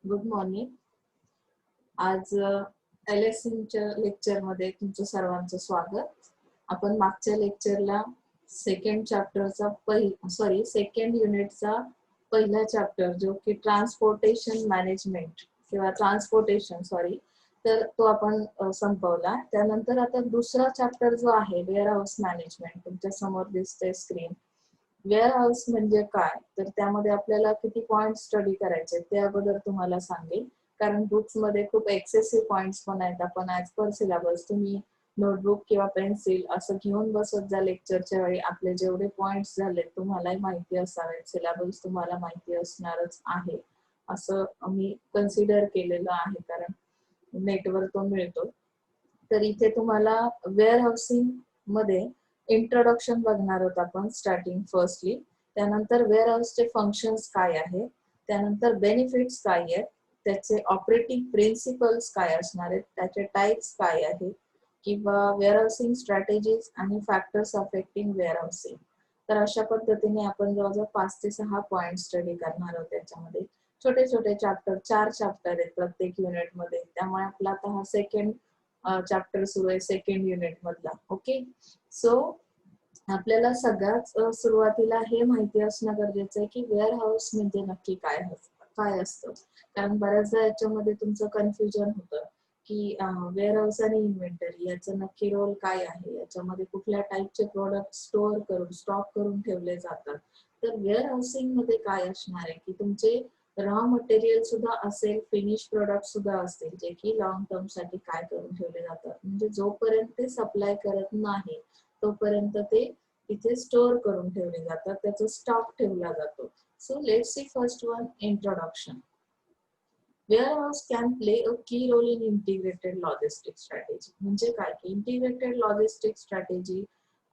Good morning. आज LSMच्या लेक्चरमध्ये तुमचं सर्वांचं स्वागत. आपण मागच्या लेक्चरला सेकंड युनिटचा पहिला चॅप्टर जो की ट्रान्सपोर्टेशन मॅनेजमेंट किंवा तर तो आपण संपवला. त्यानंतर आता दुसरा चॅप्टर जो आहे वेअर हाऊस मॅनेजमेंट तुमच्या समोर दिसते स्क्रीन. वेअर हाऊस म्हणजे काय, तर त्यामध्ये आपल्याला किती पॉइंट स्टडी करायचे ते अगोदर तुम्हाला सांगेल, कारण बुक्स मध्ये खूप एक्सेसिव्ह पॉइंट्स पण आहेत. आपण ऍज पर सिलेबस तुम्ही नोटबुक किंवा पेन्सिल असं घेऊन बसत जा लेक्चरच्या वेळी. आपले जेवढे पॉइंट्स झाले तुम्हालाही माहिती असावेत, सिलेबस तुम्हाला माहिती असणारच आहे असं मी कन्सिडर केलेलं आहे, कारण नेटवर तो मिळतो. तर इथे तुम्हाला वेअर हाऊसिंग मध्ये इंट्रोडक्शन बघणार आहोत आपण स्टार्टिंग फर्स्टली. त्यानंतर वेअर हाऊसचे फंक्शन्स काय आहेत, त्यानंतर बेनिफिट्स काय आहेत, त्याचे ऑपरेटिंग प्रिन्सिपल्स काय असणार आहेत, त्याचे टाइप्स काय आहेत, किंवा वेअर हाऊसिंग स्ट्रॅटेजीज आणि फॅक्टर्स अफेक्टिंग वेअर हाऊसिंग. तर अशा पद्धतीने आपण जवळजवळ 5 ते 6 पॉइंट स्टडी करणार आहोत. त्याच्यामध्ये छोटे छोटे चॅप्टर, 4 चॅप्टर आहेत प्रत्येक युनिट मध्ये. त्यामुळे आपला आता हा सेकंड चॅप्टर सुरू आहे सेकंड युनिट मधला. ओके, सो आपल्याला सगळ्यात सुरुवातीला हे माहिती असणं गरजेचं आहे की वेअर हाऊस म्हणजे नक्की काय असतं. कारण बऱ्याचदा याच्यामध्ये तुमचं कन्फ्युजन होतं की वेअर हाऊस आणि इन्व्हेंटरी याचं नक्की रोल काय आहे, याच्यामध्ये कुठल्या टाईपचे प्रोडक्ट स्टॉक करून ठेवले जातात. तर वेअर हाऊसिंग मध्ये काय असणार आहे की तुमचे रॉ मटेरियल सुद्धा असेल, फिनिश प्रोडक्ट सुद्धा असतील, जे की लॉंग टर्म साठी काय करून ठेवले जातात. म्हणजे जोपर्यंत ते सप्लाय करत नाही तोपर्यंत ते इथे स्टोअर करून ठेवले जातात, त्याचा स्टॉक ठेवला जातो. So let's see first one, introduction. Warehouse can play a key role in integrated logistics strategy. म्हणजे काय की इंटिग्रेटेड लॉजिस्टिक स्ट्रॅटेजी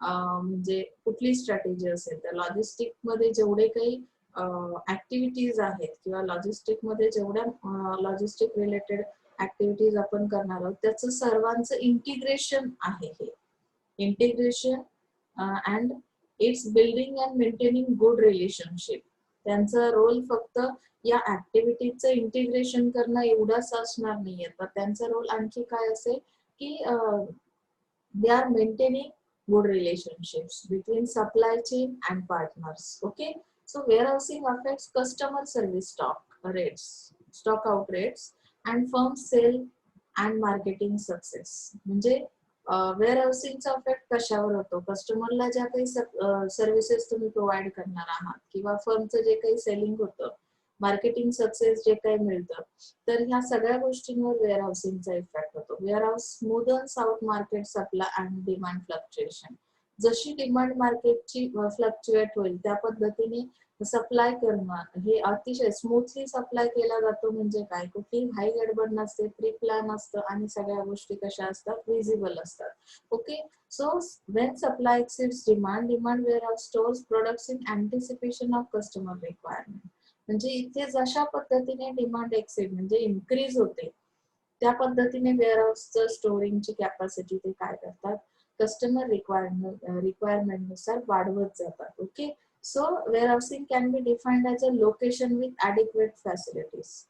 म्हणजे कुठली स्ट्रॅटेजी असेल तर लॉजिस्टिक मध्ये जेवढे काही ऍक्टिव्हिटीज आहेत किंवा लॉजिस्टिक मध्ये जेवढ्या लॉजिस्टिक रिलेटेड ऍक्टिव्हिटीज आपण करणार आहोत त्याचं सर्वांचं इंटिग्रेशन आहे. हे integration and it's building and maintaining good relationship. त्यांचा रोल फक्त या ऍक्टिव्हिटीजचं इंटिग्रेशन करणं एवढाच असणार नाहीये, तर त्यांचा रोल आणखी काय असेल की they are maintaining good relationships between supply chain and partners. Okay, so warehousing affects customer service stock out rates and firm sale and marketing success. म्हणजे वेअरहाऊसिंगचा इफेक्ट कशावर होतो, कस्टमरला ज्या काही सर्व्हिसेस तुम्ही प्रोव्हाइड करणार आहात किंवा फर्मचं जे काही सेलिंग होतं, मार्केटिंग सक्सेस जे काही मिळतं, तर ह्या सगळ्या गोष्टींवर वेअरहाऊसिंगचा इफेक्ट होतो. Warehouse smoothens out market supply and demand fluctuation. जशी डिमांड मार्केटची फ्लक्च्युएट होईल त्या पद्धतीने सप्लाय करणं हे अतिशय स्मूथली सप्लाय केला जातो. म्हणजे काय, कुठली हाय गडबड नसते, प्री प्लॅन असतं आणि सगळ्या गोष्टी कशा असतात, विजिबल असतात. Okay, so when supply exceeds demand warehouse stores products in anticipation of customer requirement. म्हणजे इथे जशा पद्धतीने डिमांड एक्सेड म्हणजे इन्क्रीज होते त्या पद्धतीने वेअरहाऊसचं स्टोरिंगची कॅपॅसिटी ते काय करतात, कस्टमर रिक्वायरमेंट नुसार वाढवत जातात. Okay, so वेअरहाऊसिंग can be defined as a location with adequate facilities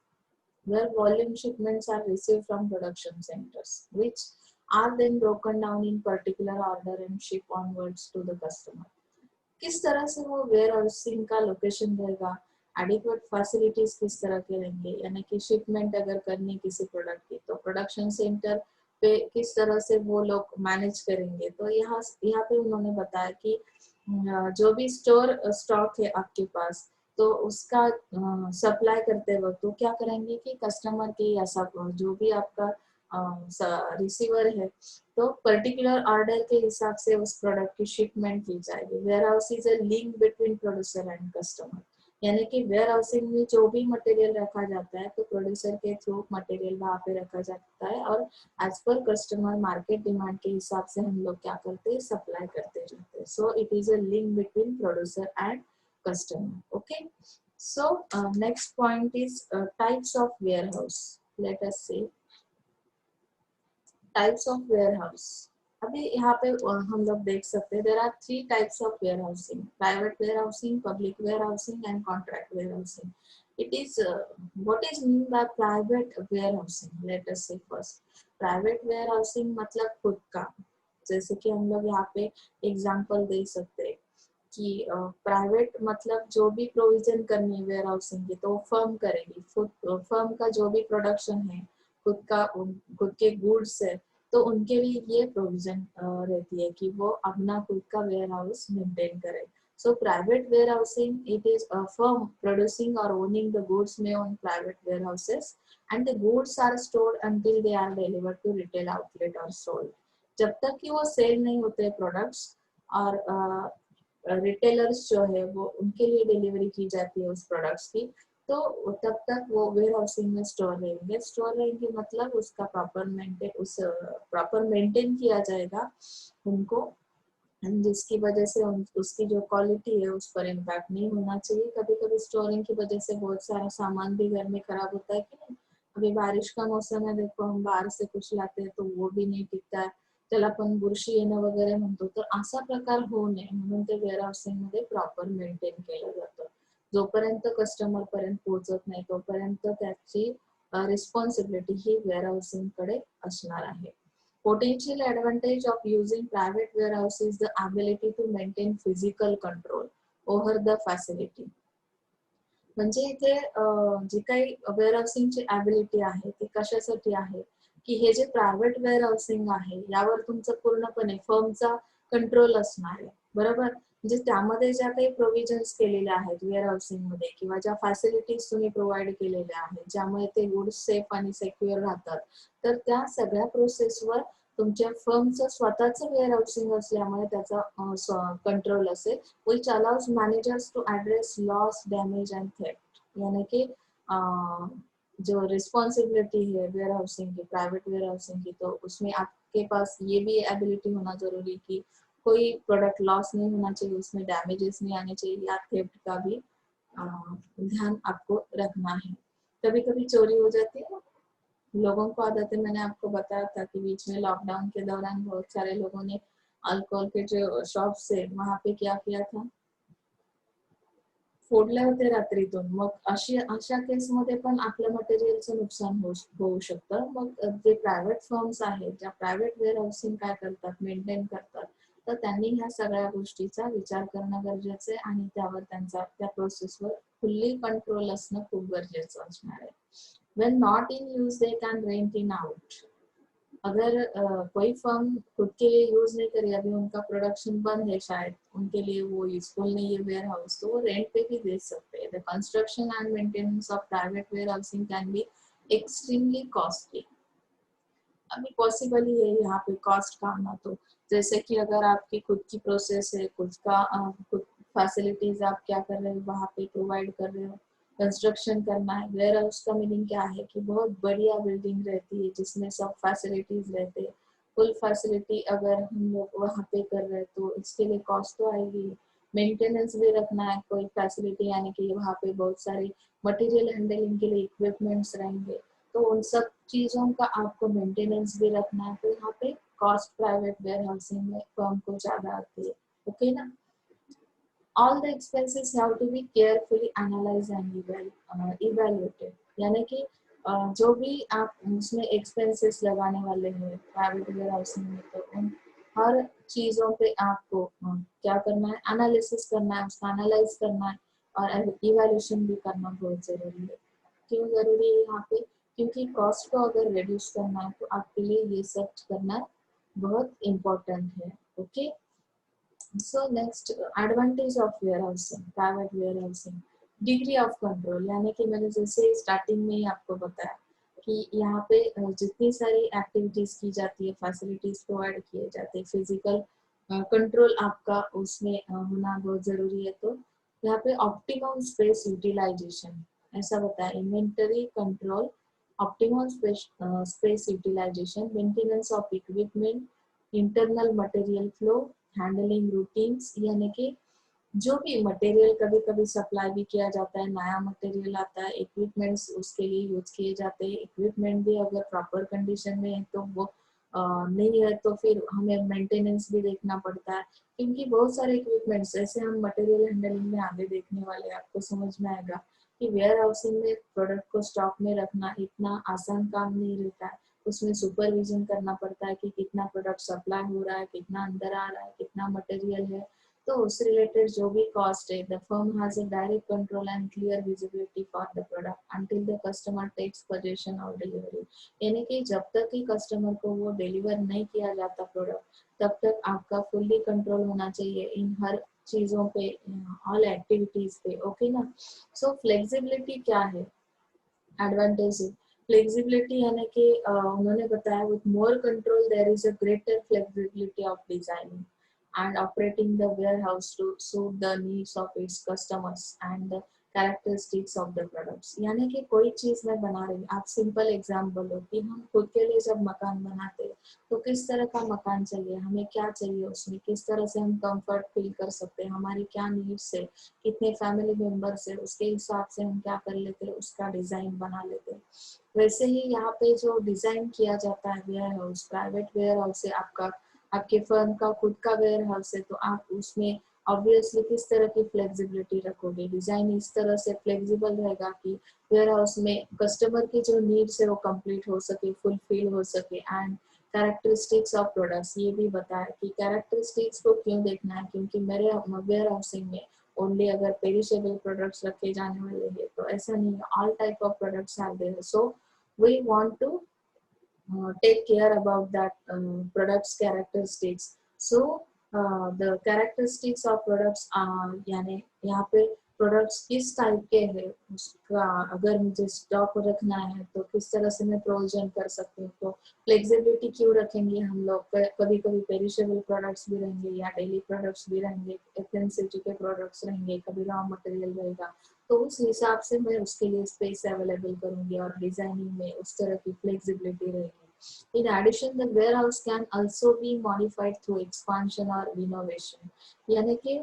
where volume shipments are received from production centers, which are then broken down in particular order and shipped onwards to the customer. किस तरह से वो where housing का location रहेगा, adequate facilities किस तरह के रहेंगे, यानी कि शिपमेंट अगर करनी किसी प्रोडक्ट की तो प्रोडक्शन सेंटर पे किस तरह से वो लोग मैनेज करेंगे. तो यहाँ पे उन्होंने बताया कि जो भी स्टॉक है आपके पास तो उसका सप्लाई करते वक्त तो क्या करेंगे कि कस्टमर के या सब जो भी आपका रिसीवर है तो पर्टिकुलर ऑर्डर के हिसाब से उस प्रोडक्ट की शिपमेंट की जाएगी. Warehouse is a link between producer and customer, यानी कि वेयर हाउसिंग में जो भी मटेरियल रखा जाता है तो प्रोड्यूसर के थ्रू मटेरियल वहां पे रखा जाता है और as per customer market demand के हिसाब से हम लोग क्या करते हैं, सप्लाई करते रहते हैं. So it is a link between producer and customer. Okay, so next point is types of warehouse. Let us see types of warehouse. अभी यहाँ पे हम लोग देख सकते हैं there are 3 types of warehousing: private warehousing, public warehousing and contract warehousing. It is what is mean by private warehousing? Let us say first. Private warehousing मतलब खुद का, जैसे कि हम लोग यहाँ पे एग्जांपल दे सकते हैं कि प्राइवेट मतलब जो भी प्रोविजन करनी है वेयर हाउसिंग की तो फर्म करेगी, फर्म का जो भी प्रोडक्शन है खुद का, खुद के गुड्स है, तो उनके लिए ये प्रोविजन रहती है कि वो अपना खुद का वेयर हाउस मेंटेन करे. So private warehousing, it is a firm producing or owning the goods may own private warehouses and the goods are stored until they are delivered to retail outlet or sold. जब तक कि वो cell नहीं होते products और retailers जो है वो उनके लिए डिलीवरी की जाती है उस प्रोडक्ट्स की, तो तब तक वो वेयर हाउसिंग में स्टोर रहेंगे मतलब उसका प्रॉपर मेंटेन किया जाएगा उनको, जिसकी वजह से उसकी जो क्वालिटी है उस पर इम्पैक्ट नहीं होना चाहिए. कभी कभी स्टोरिंग की वजह से बहुत सारा सामान भी घर में खराब होता है कि नहीं. अभी बारिश का मौसम है, देखो हम बाहर से कुछ लाते हैं तो वो भी नहीं टिकता है, त्याला आपण बुरशी येणं वगैरे म्हणतो. तर असा प्रकार होऊ नये म्हणून ते वेअर हाऊसिंग मध्ये प्रॉपर मेंटेन केलं जातं. जोपर्यंत कस्टमर पर्यंत पोहोचत नाही तोपर्यंत त्याची रिस्पॉन्सिबिलिटी ही वेअर हाऊसिंग कडे असणार आहे. Potential advantage of using private warehouse is the ability to maintain physical control over the facility. म्हणजे इथे जी काही वेअरहाऊसिंगची ॲबिलिटी आहे ती कशासाठी आहे की हे जे प्रायव्हेट वेअरहाऊसिंग आहे यावर तुमचं पूर्णपणे फर्मचा कंट्रोल असणार आहे, बरोबर. म्हणजे त्यामध्ये ज्या काही प्रोव्हिजन्स केलेल्या आहेत वेअरहाऊसिंग मध्ये किंवा ज्या फॅसिलिटीज तुम्ही प्रोव्हाइड केलेल्या आहेत ज्यामुळे ते गुड्स सेफ आणि सेक्युअर राहतात, तर त्या सगळ्या प्रोसेसवर तुमच्या फर्मचं स्वतःचं वेअरहाऊसिंग असल्यामुळे त्याचा कंट्रोल असेल. which allows managers to address loss, damage and theft. यानी कि जो रिस्पॉन्सिबिलिटी है वेयर हाउसिंग की, प्राइवेट वेयर हाउसिंग की, तो उसमें आपके पास ये भी एबिलिटी होना जरूरी कि कोई प्रोडक्ट लॉस नहीं होना चाहिए, उसमें डैमेजेस नहीं आने चाहिए या थेफ्ट का भी ध्यान आपको रखना है. कभी कभी चोरी हो जाती है, लोगों को आदत है. मैंने आपको बताया था कि बीच में लॉकडाउन के दौरान बहुत सारे लोगों ने अल्कोहल के जो शॉप्स है वहां पे क्या किया था, फोडले होते रात्रीतून. मग अशा केसमध्ये पण आपल्या मटेरियलचं नुकसान होऊ शकतं. मग जे प्रायव्हेट फर्म्स आहेत, ज्या प्रायव्हेट वेअर हाऊसिंग काय करतात, मेंटेन करतात, तर त्यांनी ह्या सगळ्या गोष्टीचा विचार करणं गरजेचं आहे आणि त्यावर त्या प्रोसेसवर फुल्ली कंट्रोल असणं खूप गरजेचं असणार आहे. When not in use, they can rent in out. अगर कोई फर्म खुद के लिए यूज नहीं करी, अभी उनका प्रोडक्शन बंद है, शायद उनके लिए वो यूजफुल नहीं है वेयर हाउस, तो वो रेंट पे भी दे सकते हैं. The construction and maintenance of private warehousing can be extremely costly. अभी पॉसिबल ही है यहाँ पे कॉस्ट का आना. तो जैसे कि अगर आपकी खुद की प्रोसेस है, खुद फैसिलिटीज आप क्या कर रहे हो वहाँ पे प्रोवाइड कर रहे हो, कंस्ट्रक्शन करना है. वेयर हाउस का मीनिंग क्या है कि बहुत बढ़िया बिल्डिंग रहती है जिसमें सब फैसिलिटीज रहते हैं. फुल फैसिलिटी अगर हम लोग वहाँ पे कर रहे हैं तो इसके लिए कॉस्ट तो आएगी. मेंटेनेंस भी रखना है कोई फैसिलिटी, यानी कि वहाँ पे बहुत सारी मटेरियल हैंडलिंग के लिए इक्विपमेंट्स रहेंगे, तो उन सब चीजों का आपको मेंटेनेंस भी रखना है. तो यहाँ पे कॉस्ट प्राइवेट वेयर हाउसिंग में फर्म को ज्यादा आती है. ओके ना. All the expenses have to be carefully analyzed and evaluated. यानी कि जो भी आप उसमें एक्सपेंसेस लगाने वाले हैं प्राइवेट वेयर हाउसिंग में, तो उन हर चीजों पे आपको क्या करना है, एनालिसिस करना है, उसका एनालाइज करना है और इवैल्यूएशन भी करना बहुत जरूरी है. क्यों जरूरी है यहाँ पे, क्योंकि कॉस्ट को अगर रिड्यूस करना है तो आपके लिए ये सब करना बहुत इम्पोर्टेंट है. Okay. So next advantage of warehousing, private warehousing, degree of control. यानी कि मैंने जैसे स्टार्टिंग में ही आपको बताया कि यहाँ पे जितनी सारी एक्टिविटीज की जाती है, फैसिलिटीज प्रोवाइड किए जाते हैं, फिजिकल कंट्रोल आपका उसमें होना बहुत जरूरी है. तो यहाँ पे ऑप्टिमम स्पेस यूटिलाइजेशन ऐसा बताया, inventory control, optimum space utilisation, maintenance of equipment, internal material flow, handling routines. यानी कि जो भी मटेरियल कभी कभी सप्लाई भी किया जाता है, नया मटेरियल आता है, इक्विपमेंट्स उसके लिए यूज किए जाते हैं. इक्विपमेंट भी अगर प्रॉपर कंडीशन में है तो वो नहीं है तो फिर हमें मेंटेनेंस भी देखना पड़ता है, क्योंकि बहुत सारे इक्विपमेंट्स ऐसे हम मटेरियल हैंडलिंग में आगे देखने वाले, आपको समझ में आएगा कि वेयर हाउसिंग में प्रोडक्ट को स्टॉक में रखना इतना आसान काम नहीं रहता है। उसमें सुपरविजन करना पड़ता है कि कितना प्रोडक्ट सप्लाई हो रहा है, कितना अंदर आ रहा है, कितना मटेरियल है। तो उस रिलेटेड जो भी कॉस्ट है, the firm has a direct control and clear visibility for the product until the customer takes position और डिलीवरी। यानी कि जब तक कि कस्टमर को वो डिलीवर नहीं किया जाता प्रोडक्ट, तब तक आपका फुल्ली कंट्रोल होना चाहिए इन हर चीजों पे, ऑल एक्टिविटीज पे। ओके ना। सो फ्लेक्सिबिलिटी क्या है, एडवांटेज है। फ्लेक्सिबिलिटी यानी कि उन्होंने बताया with more control their is a greater flexibility of designing and operating the warehouse to suit the needs of its customers and the characteristics of the products। यानी कि कोई चीज मैं बना रही हूँ, आप सिंपल एग्जांपल लो कि हम खुद के लिए जब मकान बनाते हैं तो किस तरह का मकान चाहिए, हमें क्या चाहिए, उसमें किस तरह से हम कंफर्ट फील कर सकते हैं, हमारी क्या नीड्स है, कितने फैमिली मेंबर्स है, उसके हिसाब से हम क्या कर लेते हैं, उसका डिजाइन बना लेते हैं। वैसे ही यहाँ पे जो डिजाइन किया जाता है warehouse, private warehouse है आपका, आपके फर्म का खुद का वेयर हाउस है, तो आप उसमें ऑब्वियसली किस तरह की फ्लेक्सिबिलिटी रखोगे, डिजाइन इस तरह से फ्लेक्सिबल रहेगा कि वेयर हाउस में कस्टमर की जो नीड्स है वो कंप्लीट हो सके, फुलफिल हो सके। एंड कैरेक्टरिस्टिक्स ऑफ प्रोडक्ट्स, ये भी बताया कि कैरेक्टरिस्टिक्स को क्यों देखना है, क्योंकि मेरे वेयर हाउसिंग में ओनली अगर पेरिशेबल प्रोडक्ट्स रखे जाने वाले हैं तो ऐसा नहीं है, all type of products are there. So we want to take care about that products characteristics। So the characteristics of products यानी यहाँ पे प्रोडक्ट्स किस टाइप के हैं, उसका अगर मुझे स्टॉक रखना है तो किस तरह से मैं प्रोविजन कर सकती हूँ। तो फ्लेक्सिबिलिटी क्यों रखेंगे हम लोग, कभी कभी पेरिशेबल प्रोडक्ट्स भी रहेंगे या डेली प्रोडक्ट्स भी रहेंगे, एफएमसीजी के प्रोडक्ट्स रहेंगे, कभी रॉ मटेरियल रहेगा, तो उस हिसाब से मैं उसके लिए स्पेस अवेलेबल करूंगी और डिजाइनिंग में उस तरह की फ्लेक्सिबिलिटी रहेगी। In addition, the warehouse can also be modified through expansion or renovation। यानी कि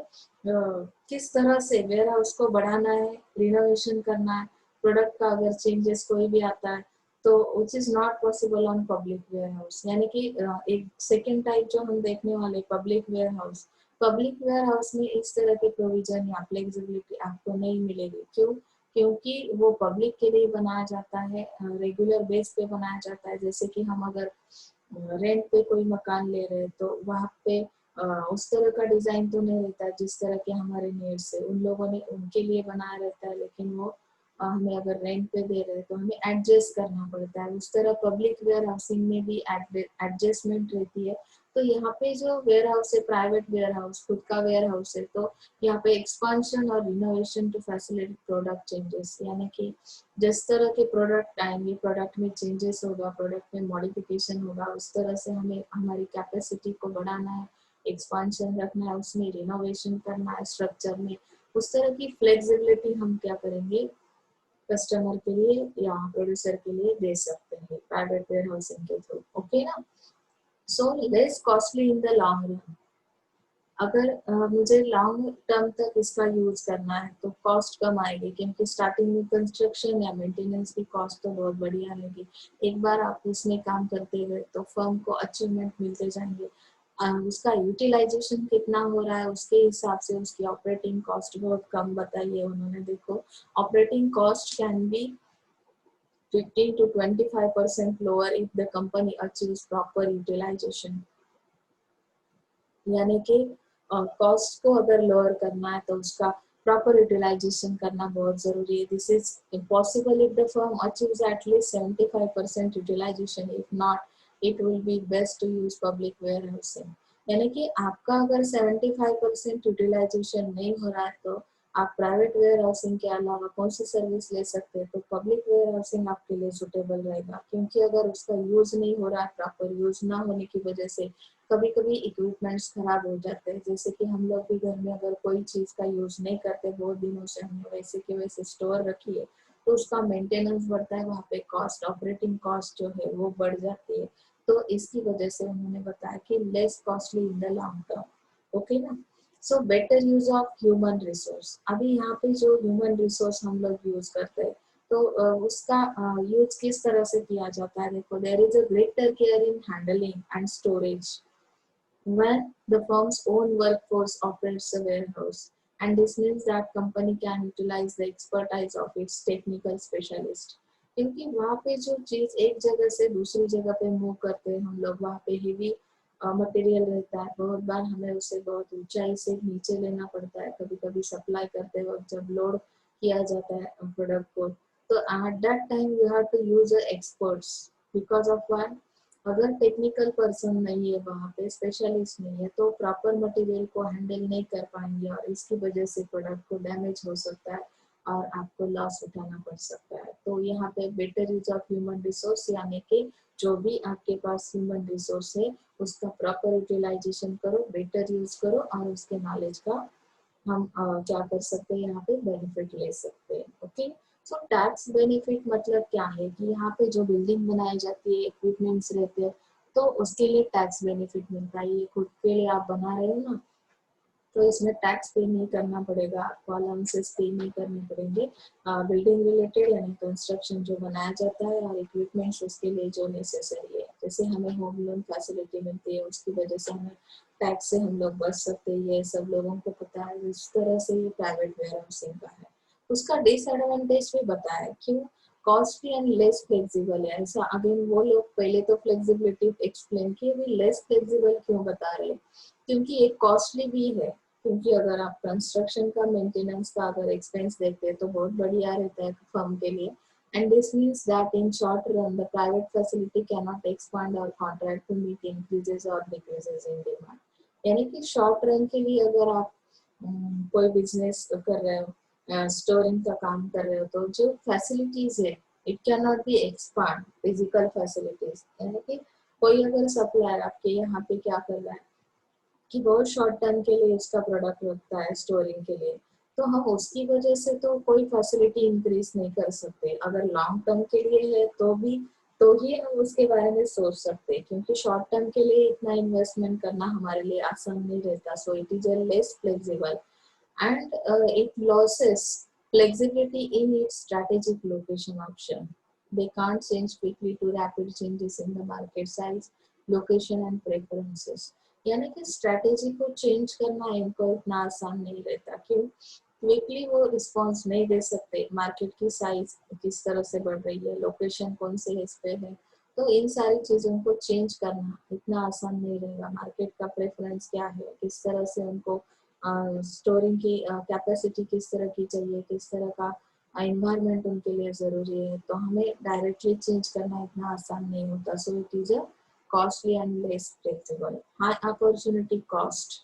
किस तरह से वेयर हाउस को बढ़ाना है, रिनोवेशन करना है, प्रोडक्ट का अगर चेंजेस कोई भी आता है तो which is not possible on public warehouse. यानी कि एक सेकेंड टाइप जो हम देखने वाले public warehouse, public warehouse में इस तरह के प्रोविजन या फ्लेक्सिबिलिटी आपको नहीं मिलेगी। क्यों? क्योंकि वो पब्लिक के लिए बनाया जाता है, रेगुलर बेस पे बनाया जाता है। जैसे कि हम अगर रेंट पे कोई मकान ले रहे हैं तो वहाँ पे उस तरह का डिजाइन तो नहीं रहता जिस तरह के हमारे नीड्स है, उन लोगों ने उनके लिए बनाया रहता है, लेकिन वो हमें अगर रेंट पे दे रहे हैं तो हमें एडजस्ट करना पड़ता है। उस तरह पब्लिक वेयर हाउसिंग में भी एडजस्टमेंट रहती है। तो यहाँ पे जो वेयर हाउस है, प्राइवेट वेयर हाउस, खुद का वेयर हाउस है, तो यहाँ पे एक्सपांशन और renovation to facilitate product changes. यानी कि जिस तरह के प्रोडक्ट आएंगे, प्रोडक्ट में चेंजेस होगा, प्रोडक्ट में मॉडिफिकेशन होगा, उस तरह से हमें हमारी कैपेसिटी को बढ़ाना है, एक्सपांशन रखना है, उसमें रिनोवेशन करना है स्ट्रक्चर में। उस तरह की फ्लेक्सिबिलिटी हम क्या करेंगे, कस्टमर के लिए या प्रोड्यूसर के लिए दे सकते हैं प्राइवेट वेयर हाउसिंग के थ्रू। ओके ना। So less costly in the long run. अगर मुझे लॉन्ग टर्म तक इसका यूज करना है तो कॉस्ट कम आएगी, क्योंकि स्टार्टिंग में कंस्ट्रक्शन या मेंटेनेंस की कॉस्ट तो बहुत बढ़िया रहेगी। एक बार आप उसमें काम करते गए तो फर्म को अचीवमेंट मिलते जाएंगे। उसका यूटिलाइजेशन कितना हो रहा है उसके हिसाब से उसकी ऑपरेटिंग कॉस्ट बहुत कम बताई है उन्होंने। देखो, operating cost can be 15 to 25% lower if the company achieves proper utilization। यानी कि कॉस्ट को अगर लोअर करना है तो उसका प्रॉपर यूटिलाइजेशन करना बहुत जरूरी है। This is impossible if the firm achieves at least 75% utilization. If not it will be best to use public warehousing. यानी कि आपका अगर 75% यूटिलाइजेशन नहीं हो रहा है तो आप प्राइवेट वेयर हाउसिंग के अलावा कौन सी सर्विस ले सकते हैं, तो पब्लिक वेयर हाउसिंग आपके लिए सुटेबल रहेगा। क्योंकि अगर उसका यूज नहीं हो रहा है, प्रॉपर यूज ना होने की वजह से कभी कभी इक्विपमेंट्स खराब हो जाते हैं। जैसे कि हम लोग भी घर में अगर कोई चीज का यूज नहीं करते, बहुत दिनों से हमने वैसे के वैसे स्टोर रखी है, तो उसका मेंटेनेंस बढ़ता है, वहाँ पे कॉस्ट, ऑपरेटिंग कॉस्ट जो है वो बढ़ जाती है। तो इसकी वजह से उन्होंने बताया कि less costly in the long term. Okay ना। So better use of human resource. अभी यहाँ पे जो ह्यूमन रिसोर्स हम लोग यूज करते हैं तो उसका यूज किस तरह से किया जाता है। देखो, there is a greater care in handling and storage when the firm's own workforce operates a warehouse। and this means that company can utilize the expertise of its technical specialist. क्योंकि वहाँ पे जो चीज एक जगह से दूसरी जगह पे मूव करते हैं हम लोग, वहाँ पे हेवी मटेरियल रहता है, बहुत बार हमें उसे बहुत ऊंचाई से नीचे लेना पड़ता है, कभी कभी सप्लाई करते वक्त जब लोड किया जाता है प्रोडक्ट को, तो at that time you have to use experts because of what, अगर टेक्निकल पर्सन नहीं है वहाँ पे, स्पेशलिस्ट नहीं है, तो प्रॉपर मटेरियल को हैंडल नहीं कर पाएंगे और इसकी वजह से प्रोडक्ट को डैमेज हो सकता है और आपको लॉस उठाना पड़ सकता है। तो यहाँ पे better use of human resource, यानी कि जो भी आपके पास ह्यूमन रिसोर्स है उसका प्रॉपर यूटिलाइजेशन करो, बेटर यूज करो और उसके नॉलेज का हम क्या कर सकते हैं, यहाँ पे बेनिफिट ले सकते हैं। ओके, सो टैक्स बेनिफिट मतलब क्या है कि यहाँ पे जो बिल्डिंग बनाई जाती है, इक्विपमेंट्स रहते हैं, तो उसके लिए टैक्स बेनिफिट मिलता है। ये खुद के लिए आप बना रहे हो ना, तो इसमें टैक्स पे नहीं करना पड़ेगा, आपको अलाउंसेस पे नहीं करने पड़ेंगे। बिल्डिंग रिलेटेड यानी कंस्ट्रक्शन जो बनाया जाता है और इक्विपमेंट्स उसके लिए जो नेसेसरी है, जैसे हमें होम लोन फैसिलिटी मिलती है, उसकी वजह से हमें टैक्स से हम लोग बच सकते हैं, ये सब लोगों को पता है। इस तरह से ये प्राइवेट वेयर हाउसिंग का है। उसका डिसएडवांटेज भी बताया, क्यों कॉस्टली एंड लेस फ्लेक्सिबल है ऐसा। अगेन वो लोग पहले तो फ्लेक्सिबिलिटी एक्सप्लेन की, अभी लेस फ्लेक्सिबल क्यों बता रहे, क्योंकि एक कॉस्टली भी है, क्योंकि अगर आप कंस्ट्रक्शन का मेंटेनेंस का अगर एक्सपेंस देखते हैं तो बहुत बढ़िया रहता है फर्म के लिए। And this means that in short run the private facility can not expand और कॉन्ट्रैक्ट टू मीट इंक्रीजेस और डिक्रीजेस इन डिमांड। यानी कि शॉर्ट रन के लिए अगर आप कोई बिजनेस कर रहे हो, स्टोरिंग का काम कर रहे हो, तो जो फैसिलिटीज है it can not be expand, physical facilities. यानी कि कोई अगर सप्लायर आपके यहाँ पे क्या कर रहा है कि बहुत शॉर्ट टर्म के लिए उसका प्रोडक्ट रखता है स्टोरिंग के लिए, तो हम उसकी वजह से तो कोई फैसिलिटी इंक्रीज नहीं कर सकते। अगर लॉन्ग टर्म के लिए है तो भी, तो ही हम उसके बारे में सोच सकते हैं, क्योंकि शॉर्ट टर्म के लिए इतना इन्वेस्टमेंट करना हमारे लिए आसान नहीं रहता। So it is a less flexible and it loses flexibility in its strategic location option. They can't change quickly to rapid changes in the market size, location and preferences. यानी कि स्ट्रैटेजी को change करना इनको इतना आसान नहीं रहता, क्यों, क्विकली वो रिस्पॉन्स नहीं दे सकते। मार्केट की साइज किस तरह से बढ़ रही है, लोकेशन कौन से इस पे है, तो इन सारी चीजों को चेंज करना इतना आसान नहीं रहेगा। मार्केट का प्रेफरेंस क्या है, किस तरह से उनको स्टोरिंग की कैपेसिटी किस तरह की चाहिए, किस तरह का एनवायरनमेंट उनके लिए जरूरी है, तो हमें डायरेक्टली चेंज करना इतना आसान नहीं होता। So it is a costly and less flexible. High opportunity cost,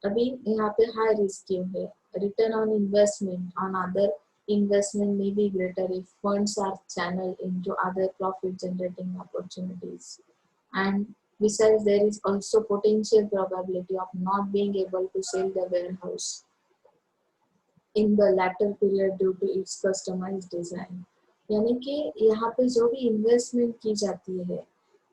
अभी यहाँ पे हाई रिस्क क्यों है, return on investment on other investment may be greater if funds are channeled into other profit generating opportunities. And besides, there is also potential probability of not being able to sell the warehouse in the latter period due to its customized design. यानी कि यहाँ पे जो भी investment की जाती है,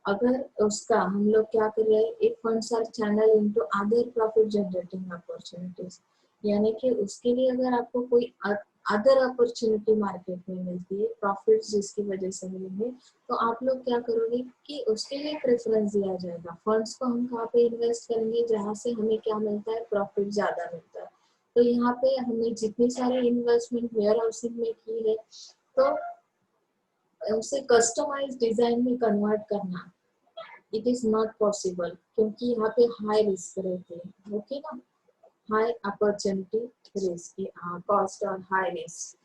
अगर उसका हम लोग क्या कर रहे हैं, एक funds our channel into other profit generating opportunities, यानी कि उसके लिए अगर आपको कोई अदर अपॉर्चुनिटी मार्केट में मिलती है, प्रॉफिट जिसकी वजह से मिलेंगे, तो आप लोग क्या करोगे कि उसके लिए प्रेफरेंस दिया जाएगा। फंड्स को हम कहाँ पे इन्वेस्ट करेंगे, जहाँ से हमें क्या मिलता है, प्रॉफिट ज्यादा मिलता है। तो यहाँ पे हमने जितनी सारी इन्वेस्टमेंट वेयर हाउसिंग में की है, तो उसे कस्टमाइज डिजाइन में कन्वर्ट करना इट इज नॉट पॉसिबल, क्योंकि यहाँ पे हाई रिस्क रहते हैं। ओके ना, हाई अपॉर्चुनिटी रिस्क, कॉस्ट और high risk.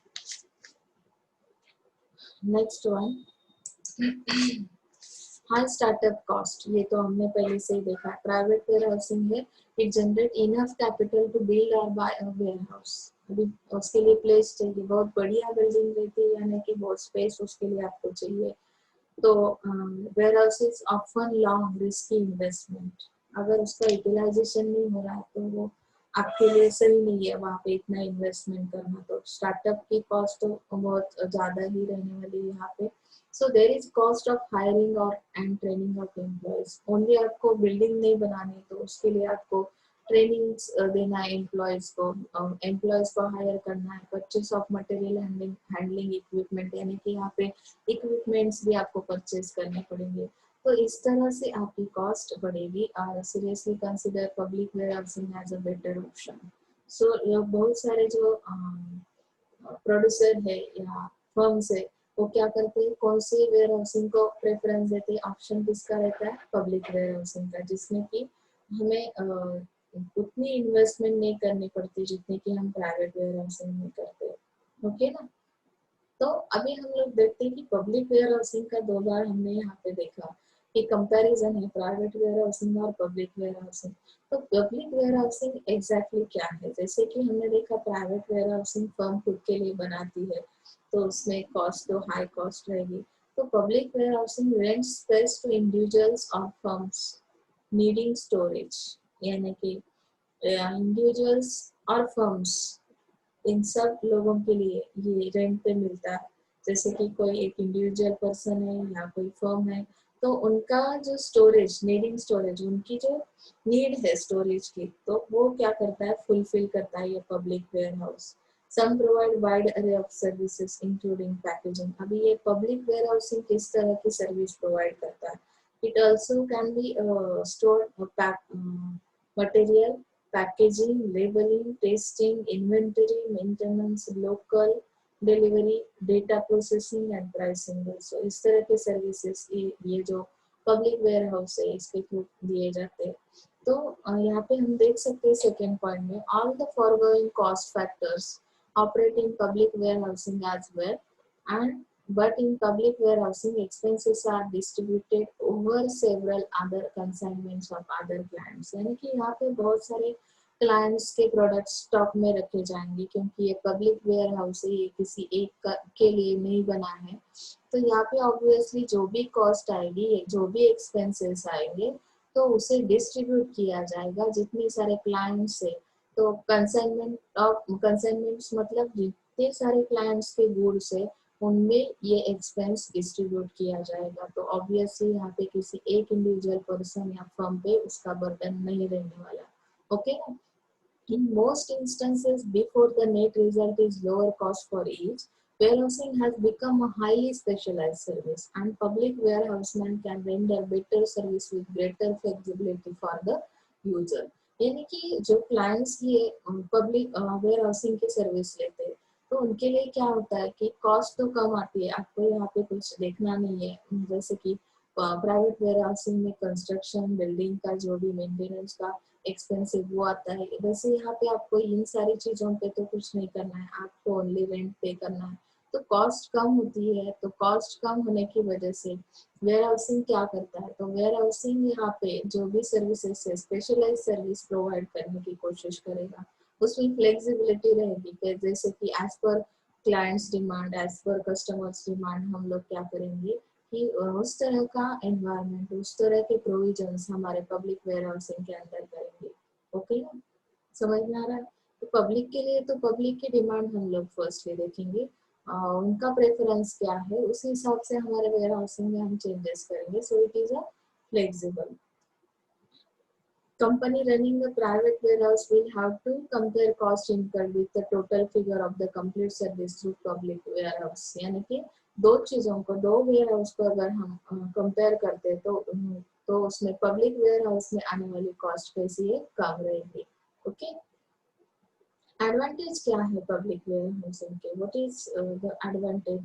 Next one, high startup cost, ये तो हमने पहले से ही देखा। प्राइवेट वेयर हाउसिंग है, it generate enough capital to build और बाय अ वेयर हाउस। अभी उसके लिए प्लेस चाहिए, बहुत बढ़िया बिल्डिंग रहती है, यानी कि बहुत स्पेस उसके लिए आपको चाहिए। तो warehouse is often long risky investment. अगर उसका यूटिलाइजेशन नहीं हो रहा है तो वो आपके लिए सही नहीं है वहाँ पे इतना इन्वेस्टमेंट करना। तो स्टार्टअप की कॉस्ट तो बहुत ज्यादा ही रहने वाली है यहाँ पे। So there is cost of hiring और and training of employees. Only आपको बिल्डिंग नहीं बनानी, तो उसके लिए आपको ट्रेनिंग्स देना है एम्प्लॉयज को, एम्प्लॉयज को हायर करना है, purchase of material handling equipment, यानी कि यहाँ पे इक्विपमेंट्स भी आपको परचेज करने पड़ेंगे। तो इस तरह से आपकी कॉस्ट बढ़ेगी। और seriously consider public warehousing as a better option. So बहुत सारे जो प्रोड्यूसर है या फर्म्स है वो क्या करते हैं, कौन सी वेयर हाउसिंग को प्रेफरेंस देते हैं, ऑप्शन किसका रहता है, पब्लिक वेयर हाउसिंग का, जिसमें कि हमें उतनी इन्वेस्टमेंट नहीं करनी पड़ती जितनी कि हम प्राइवेट वेयर हाउसिंग में करते हैं। ओके ना। तो अभी हम लोग देखते हैं कि पब्लिक वेयर हाउसिंग का दो बार हमने यहाँ पे देखा कि कंपैरिजन है प्राइवेट वेयर हाउसिंग और पब्लिक वेयर हाउसिंग। तो पब्लिक वेयर हाउसिंग एग्जैक्टली क्या है, जैसे कि हमने देखा प्राइवेट वेयर हाउसिंग फर्म खुद के लिए बनाती है तो उसमें कॉस्ट तो हाई कॉस्ट रहेगी। तो public warehousing rent space to individuals और फर्म्स नीडिंग स्टोरेज, यानी कि इंडिविजुअल्स और फर्म्स इन सब लोगों के लिए ये रेंट पे मिलता है। जैसे कि कोई एक इंडिविजुअल पर्सन है या कोई फर्म है तो उनका जो स्टोरेज, नीडिंग स्टोरेज, उनकी जो नीड है स्टोरेज की, तो वो क्या करता है, फुलफिल करता है ये public warehouse. Some provide wide array of services including packaging. अभी ये पब्लिक वेयर हाउसिंग किस तरह की सर्विस प्रोवाइड करता है, it also can be store material, packaging, labeling, testing, inventory, maintenance, local delivery, data processing and pricing। so इस तरह के सर्विसेज ये जो पब्लिक वेयर हाउस है इसके थ्रू दिए जाते हैं। तो यहाँ पे हम देख सकते हैं सेकेंड पॉइंट में, all the foregoing cost factors operating public warehousing as well and but in public warehousing expenses are distributed over several other consignments of other clients। यानी कि यहाँ पे बहुत सारे क्लाइंट्स के प्रोडक्ट स्टॉक में रखे जाएंगे क्योंकि ये पब्लिक वेयर हाउस है, ये किसी एक के लिए नहीं बना है। तो यहाँ पे ऑब्वियसली जो भी कॉस्ट आएगी, जो भी एक्सपेंसेस आएंगे, तो उसे डिस्ट्रीब्यूट किया जाएगा जितने सारे क्लाइंट्स है। तो कंसाइनमेंट्स मतलब जितने सारे क्लाइंट्स के गुड्स है उनमें ये एक्सपेंस डिस्ट्रीब्यूट किया जाएगा। तो ऑब्वियसली यहाँ पे किसी एक इंडिविजुअल पर्सन या फर्म पे उसका बर्डन नहीं रहने वाला। ओके ना। In most instances, before the net result is lower cost for each, warehousing has become a highly specialized service, and public warehousemen can render better service with greater flexibility for the user। यानी कि जो clients ये public warehousing की service लेते हैं तो उनके लिए क्या होता है कि कॉस्ट तो कम आती है, आपको यहाँ पे कुछ देखना नहीं है। जैसे कि प्राइवेट वेयर हाउसिंग में कंस्ट्रक्शन, बिल्डिंग का जो भी मेंटेनेंस का एक्सपेंसिव वो आता है, वैसे यहाँ पे आपको इन सारी चीजों पे तो कुछ नहीं करना है, आपको ओनली रेंट पे करना है। तो कॉस्ट कम होती है, तो कॉस्ट कम होने की वजह से वेयर हाउसिंग क्या करता है, तो वेयर हाउसिंग यहाँ पे जो भी सर्विसेज है स्पेशलाइज सर्विस प्रोवाइड करने की कोशिश करेगा। उसमें फ्लेक्सिबिलिटी रहेगी कि जैसे कि as per clients demand, as per customers demand हम लोग क्या करेंगे कि उस तरह का एनवायरनमेंट, उस तरह के प्रोविजंस हमारे पब्लिक वेयर हाउसिंग के अंदर करेंगे। ओके ना, समझ में आ रहा है। तो पब्लिक के लिए तो पब्लिक की डिमांड हम लोग फर्स्टली देखेंगे, उनका प्रेफरेंस क्या है, उस हिसाब से हमारे वेयर हाउसिंग में हम चेंजेस करेंगे। So it is a flexible. Company running a private warehouse will have to compare cost incurred with the total figure of the complete service through public warehouse। यानी कि दो चीजों को, दो वेयर हाउस को अगर हम कंपेयर करते हैं तो उसमें पब्लिक वेयर हाउस में आने वाली कॉस्ट कैसी है, कम रहेगी। ओके। एडवांटेज क्या है पब्लिक वेयर हाउसिंग के, व्हाट इज द एडवांटेज।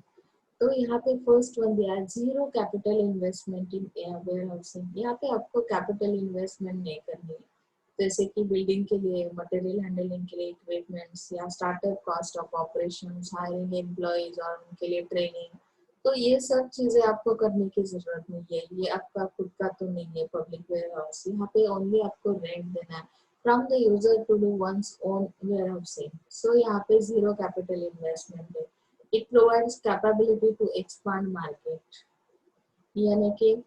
तो यहाँ पे फर्स्ट वन दिया है, zero capital investment in warehousing. यहाँ पे आपको कैपिटल इन्वेस्टमेंट नहीं करनी है, जैसे कि बिल्डिंग के लिए, मटेरियल हैंडलिंग के लिए इक्विपमेंट्स या startup cost of operations, hiring employees और उनके लिए ट्रेनिंग। तो ये सब चीजें आपको करने की जरूरत नहीं है, ये आपका खुद का तो नहीं है पब्लिक वेयर हाउस। यहाँ पे ओनली आपको रेंट देना है from the user to do one's own warehousing. So यहाँ पे जीरो कैपिटल इन्वेस्टमेंट है। It provides capability to expand market, यानी कि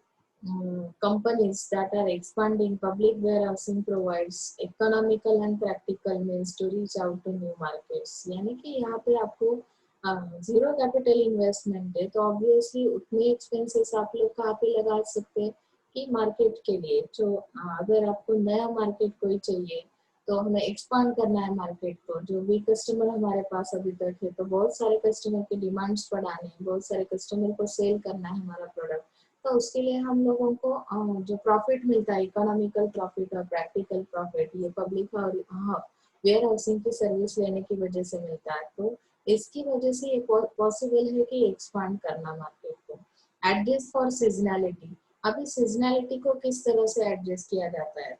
companies that are expanding public warehousing provides economical and practical means to reach out to new markets। यानी कि यहाँ पे आपको जीरो कैपिटल इन्वेस्टमेंट है तो ऑब्वियसली उतने एक्सपेंसेस आप लोग कहाँ पे लगा सकते हैं कि मार्केट के लिए। जो अगर आपको नया मार्केट कोई चाहिए तो हमें एक्सपांड करना है मार्केट को, जो भी कस्टमर हमारे पास अभी तक है तो बहुत सारे कस्टमर के डिमांड्स बढ़ाने हैं, बहुत सारे कस्टमर को सेल करना है हमारा प्रोडक्ट। तो उसके लिए हम लोगों को जो प्रॉफिट मिलता है, इकोनॉमिकल प्रॉफिट और प्रैक्टिकल प्रॉफिट, ये पब्लिक और वेयर हाउसिंग की सर्विस लेने की वजह से मिलता है। तो इसकी वजह से ये पॉसिबल है कि एक्सपांड करना मार्केट को। एडजस्ट फॉर सीजनैलिटी, अभी सीजनैलिटी को किस तरह से एडजस्ट किया जाता है?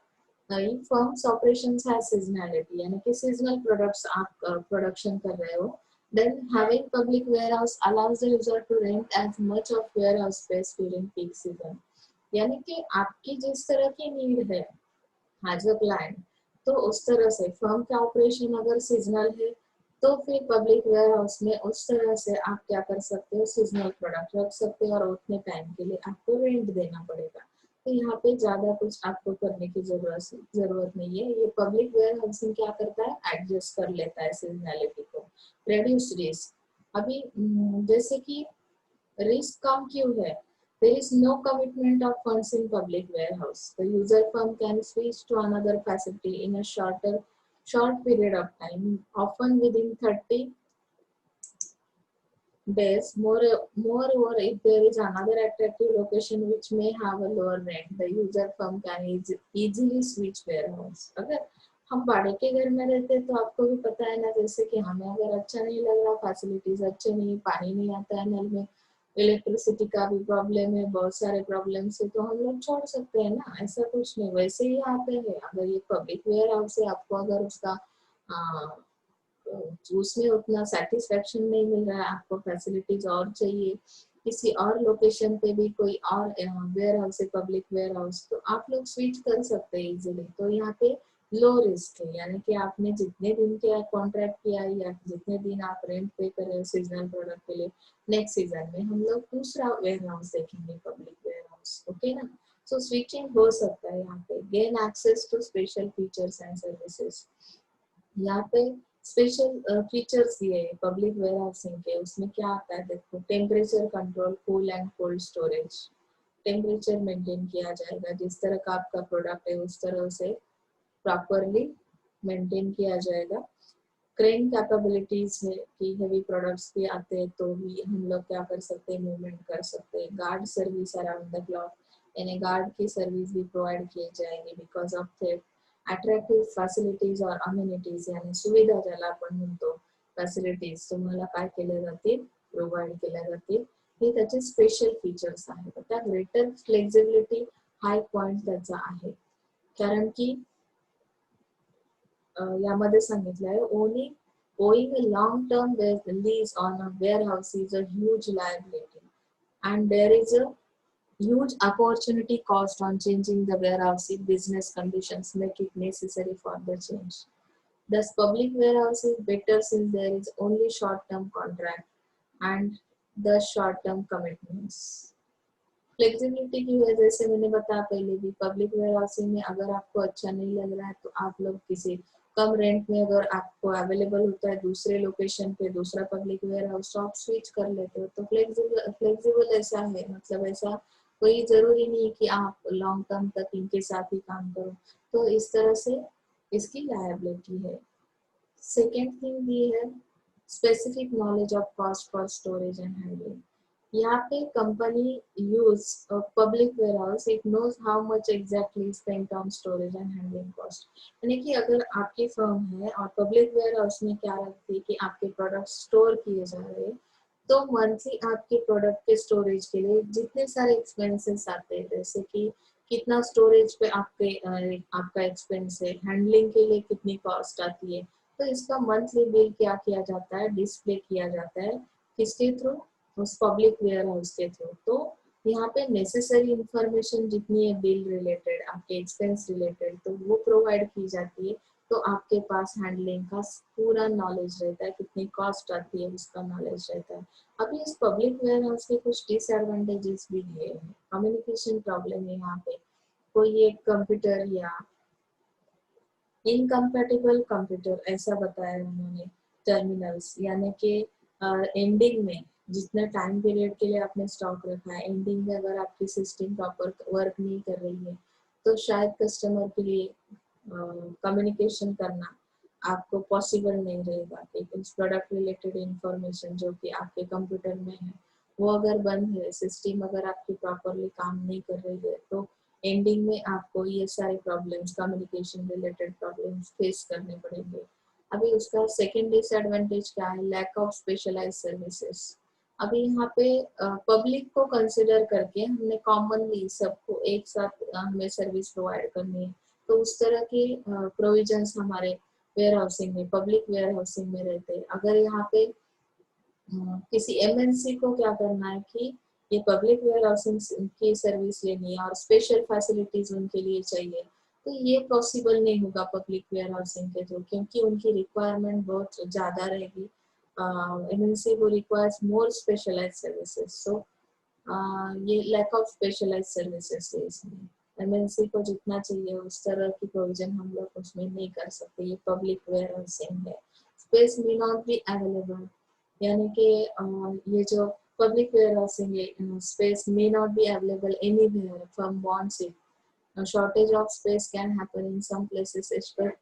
फर्म्स ऑपरेशंस हैज सीजनैलिटी, यानी कि सीजनल प्रोडक्ट्स आप प्रोडक्शन कर रहे हो, then having public warehouse allows the user to rent as much of warehouse space during peak season। यानी कि आपकी जिस तरह की नीड है एज अ क्लाइंट, तो उस तरह से फर्म का ऑपरेशन अगर सीजनल है तो फिर पब्लिक वेयर हाउस में उस तरह से आप क्या कर सकते हो, सीजनल प्रोडक्ट रख सकते हो और उतने टाइम के लिए आपको रेंट देना पड़ेगा। तो यहाँ पे ज्यादा कुछ आपको करने की जरूरत नहीं है। ये पब्लिक वेयर हाउसिंग क्या करता है, एडजस्ट कर लेता है सीजनैलिटी को। रेड्यूस रिस्क, अभी जैसे कि रिस्क कम क्यों है? There is no commitment of funds in public warehouse. The user firm can switch to another facility in a short period of time, often within 30 days. Moreover, if there is another attractive location which may have a lower rent, the user firm can easily switch warehouse. अगर हम भाड़े के घर में रहते हैं तो आपको भी पता है ना, जैसे कि हमें अगर अच्छा नहीं लग रहा, फैसिलिटीज अच्छे नहीं, पानी नहीं आता है नल में, इलेक्ट्रिसिटी का भी प्रॉब्लम है, बहुत सारे प्रॉब्लम है, तो हम लोग छोड़ सकते हैं ना, ऐसा कुछ नहीं। वैसे ही यहाँ पे है, अगर ये पब्लिक वेयर हाउस है, आपको अगर उसका उसमें उतना सेटिस्फेक्शन नहीं मिल रहा है, आपको फैसिलिटीज और चाहिए, किसी और लोकेशन पे भी कोई और वेयर हाउस है पब्लिक वेयर हाउस, तो आप लोग स्विच कर सकते हैं इजीली। तो यहाँ पे लो रिस्क है, यानी कि आपने जितने दिन के कॉन्ट्रैक्ट किया या जितने दिन आप रेंट पे कर रहे हो सीजनल प्रोडक्ट के लिए, नेक्स्ट सीजन में हम लोग दूसरा वेयर हाउस देखेंगे, पब्लिक वेयर हाउस, ओके ना। सो स्विचिंग हो सकता है यहाँ पे। Gain access to special features and services, यहाँ पे स्पेशल फीचर्स दिए पब्लिक वेयर हाउसिंग के, उसमें क्या आता है देखो, temperature control, cool and cold storage, temperature maintain किया जाएगा, जिस तरह का आपका प्रोडक्ट है उस तरह से प्रॉपरली मेंटेन किया जाएगा। क्रेन कैपेबिलिटीज है कि हेवी प्रोडक्ट्स भी आते हैं तो भी हम लोग क्या कर सकते हैं, मूवमेंट कर सकते हैं। Guard service around the clock, यानी गार्ड की सर्विस भी प्रोवाइड की जाएगी because of the attractive facilities और अम्युनिटीज, यानी सुविधा ज्याला आपण म्हणतो, फॅसिलिटीज तुम्हाला काय केल्या जातील, प्रोव्हाइड केल्या जातील, हे त्याचे स्पेशल फीचर्स आहेत। त्या ग्रेटर फ्लेक्सिबिलिटी हाय पॉइंट त्याचा आहे, कारण की यामध्ये सांगितलंय owing a long term lease on a warehouse is a huge liability and there is a huge opportunity cost on changing the warehouse if business conditions make it necessary for the change. Thus public warehouse is better since there is only short term contract and the short term commitments. Flexibility की वजह से मैंने बताया पहले भी, public warehousing में अगर आपको अच्छा नहीं लग रहा है तो आप लोग किसी कम रेंट में अगर आपको अवेलेबल होता है दूसरे लोकेशन पे दूसरा पब्लिक वेयर हाउस, तो आप स्विच कर लेते हो। तो फ्लेक्सिबल ऐसा है, मतलब ऐसा कोई जरूरी नहीं है कि आप लॉन्ग टर्म तक इनके साथ ही काम करो। तो इस तरह से इसकी लायबिलिटी है। सेकेंड थिंग ये है specific knowledge of cost for storage and handling. यहाँ पे company use public warehouse, it knows how much exactly spent on storage and handling cost. यानी कि अगर आपकी फर्म है और पब्लिक वेयर हाउस में क्या रखती है कि आपके प्रोडक्ट स्टोर किए जा रहे हैं, तो मंथली आपके प्रोडक्ट के स्टोरेज के लिए जितने सारे एक्सपेंसेस आते हैं, जैसे कि कितना स्टोरेज पे आपका एक्सपेंस है, हैंडलिंग के लिए कितनी कॉस्ट आती है, तो इसका मंथली बिल क्या किया जाता है, डिस्प्ले किया जाता है, किसके थ्रू, उस पब्लिक वेयर हाउस के थ्रू। तो यहाँ पे नेसेसरी इंफॉर्मेशन जितनी है बिल रिलेटेड, आपके एक्सपेंस रिलेटेड, तो वो प्रोवाइड की जाती है। तो आपके पास हैंडलिंग का पूरा नॉलेज रहता है, कितनी कॉस्ट आती है उसका नॉलेज रहता है। अभी इस पब्लिक वेयर हाउस के कुछ डिसएडवांटेजेस भी दिए हैं। कम्युनिकेशन प्रॉब्लम है यहाँ पे, कोई एक कंप्यूटर या इनकम्पैटिबल कंप्यूटर ऐसा बताया उन्होंने, टर्मिनल्स, यानी कि एंडिंग में जितना टाइम पीरियड के लिए आपने स्टॉक रखा है, एंडिंग में अगर आपकी सिस्टम प्रॉपर वर्क नहीं कर रही है तो शायद कस्टमर के लिए कम्युनिकेशन करना आपको पॉसिबल नहीं रहेगा कि उस प्रोडक्ट रिलेटेड इंफॉर्मेशन जो कि आपके कंप्यूटर में है वो अगर बंद है, सिस्टम अगर आपकी प्रॉपरली काम नहीं कर रही है, तो एंडिंग में आपको ये सारे problems, communication related problems face करने पड़ेंगे। अभी उसका सेकेंड डिसएडवांटेज क्या है, लैक ऑफ स्पेशलाइज्ड सर्विसेज। अभी यहाँ पे पब्लिक को कंसिडर करके हमने कॉमनली सबको एक साथ हमें सर्विस प्रोवाइड करनी है, तो उस तरह के प्रोविजंस हमारे वेयर हाउसिंग में, पब्लिक वेयर हाउसिंग में रहते हैं। अगर यहाँ पे किसी एमएनसी को क्या करना है कि ये पब्लिक वेयर हाउसिंग की सर्विस लेनी है और स्पेशल फैसिलिटीज उनके लिए चाहिए, तो ये पॉसिबल नहीं होगा पब्लिक वेयर हाउसिंग के थ्रू, क्योंकि उनकी रिक्वायरमेंट बहुत ज्यादा रहेगी। एमएनसी को रिक्वायर्स मोर स्पेशलाइज्ड सर्विसेज, सो ये लैक ऑफ स्पेशलाइज्ड सर्विसेज है इसमें। एमएनसी को जितना चाहिए उस तरह की प्रोविजन हम लोग उसमें नहीं कर सकते, ये पब्लिक वेयर हाउसिंग है। Space may not be available, यानी कि ये जो पब्लिक वेयर हाउसिंग है, space may not be available anywhere from wants it. A shortage of space can happen in some places,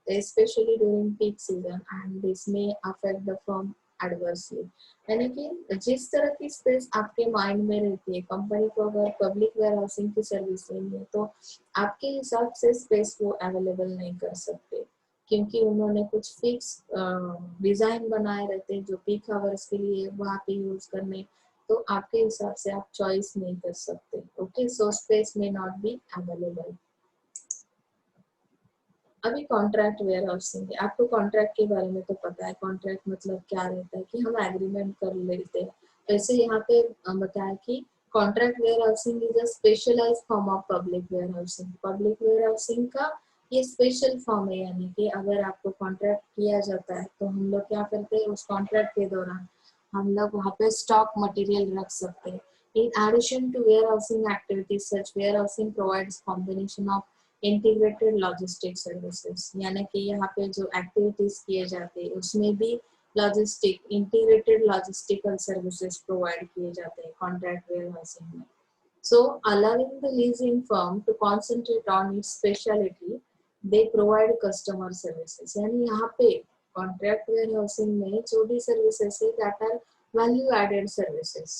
especially during peak season, and this may affect the firm adversely. यानी कि जिस तरह की space आपके mind में रहती है, company को अगर पब्लिक वेयर हाउसिंग की सर्विस लेनी है तो आपके हिसाब से स्पेस वो अवेलेबल नहीं कर सकते, क्योंकि उन्होंने कुछ फिक्स डिजाइन बनाए रहते हैं जो पीक आवर्स के लिए वहाँ पे यूज करने, तो आपके हिसाब से आप चॉइस नहीं कर सकते। ओके, सो स्पेस में नॉट बी अवेलेबल। अभी कॉन्ट्रैक्ट वेयर हाउसिंग है, आपको कॉन्ट्रैक्ट के बारे में तो पता है, कॉन्ट्रैक्ट मतलब क्या रहता है कि हम एग्रीमेंट कर लेते हैं। वैसे यहाँ पे बताया कि contract warehousing is a specialized form of public warehousing. Public warehousing का ये स्पेशल फॉर्म है, यानी कि अगर आपको कॉन्ट्रैक्ट किया जाता है तो हम लोग क्या करते हैं, उस कॉन्ट्रैक्ट के दौरान हम लोग वहाँ पे स्टॉक मटेरियल रख सकते हैं। In addition to warehousing activities, such warehousing provides combination of integrated logistic services, यानी कि यहाँ पे जो एक्टिविटीज किए जाते हैं उसमें भी logistic integrated logistical services provide किए जाते हैं कॉन्ट्रैक्ट वेयर हाउसिंग में। So allowing the leasing firm to concentrate on its speciality, they provide customer services. यानी यहाँ पे कॉन्ट्रैक्ट वेयर हाउसिंग में जो भी सर्विसेज है that are value added services,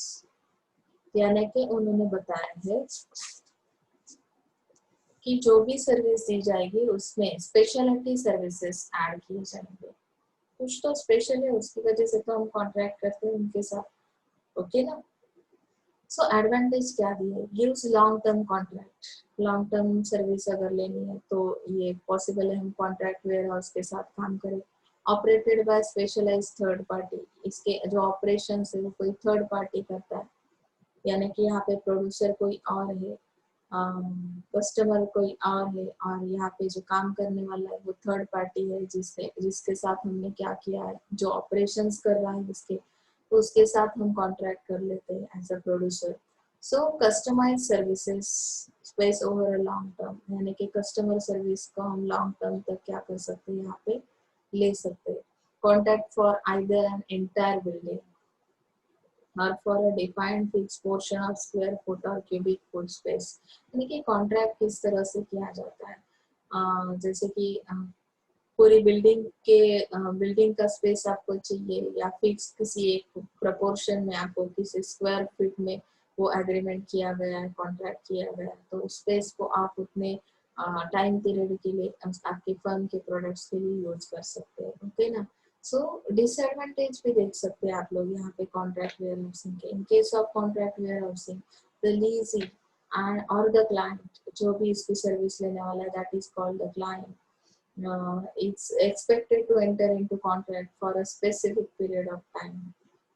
यानी कि उन्होंने बताया है कि जो भी सर्विस दी जाएगी उसमें स्पेशलिटी सर्विसेज ऐड किए जाएंगे। कुछ तो स्पेशल है उसकी वजह से तो हम कॉन्ट्रैक्ट करते हैं उनके साथ, ओके ना। सो एडवांटेज क्या दिए, gives long term contract. Long term service अगर लेनी है तो ये पॉसिबल है हम कॉन्ट्रैक्ट वेयर हाउस के साथ काम करें। Operated by specialized third party, इसके जो ऑपरेशन है वो कोई थर्ड पार्टी करता है, यानी कि यहाँ पे प्रोड्यूसर कोई और है, कस्टमर कोई और है, और यहाँ पे जो काम करने वाला है वो थर्ड पार्टी है जिसके साथ हमने क्या किया है, जो ऑपरेशंस कर रहा है जिसके, तो उसके साथ हम कॉन्ट्रैक्ट कर लेते हैं as a producer. So customize services space over a long term, यानी कि कस्टमर सर्विस को हम लॉन्ग टर्म तक क्या कर सकते हैं, यहाँ पे ले सकते हैं। Contract for either an entire building or for a defined fixed portion of square foot or cubic foot space। यानी कि कॉन्ट्रैक्ट किस तरह से किया जाता है, जैसे कि पूरी बिल्डिंग का स्पेस आपको चाहिए या फिक्स किसी एक प्रोपोर्शन में आपको किसी स्क्वायर फीट में वो एग्रीमेंट किया गया है, कॉन्ट्रैक्ट किया गया है, तो स्पेस को आप उतने टाइम पीरियड के लिए आपके फर्म के प्रोडक्ट्स के लिए यूज कर सकते हैं, ओके ना। सो डिसएडवांटेज भी देख सकते हैं आप लोग यहाँ पे कॉन्ट्रैक्ट वेयर हाउसिंग के। In case of contract warehousing, the lessee and और द क्लाइंट, जो भी इसकी सर्विस लेने वाला है that is called the client, it's expected to enter into contract for a specific period of time।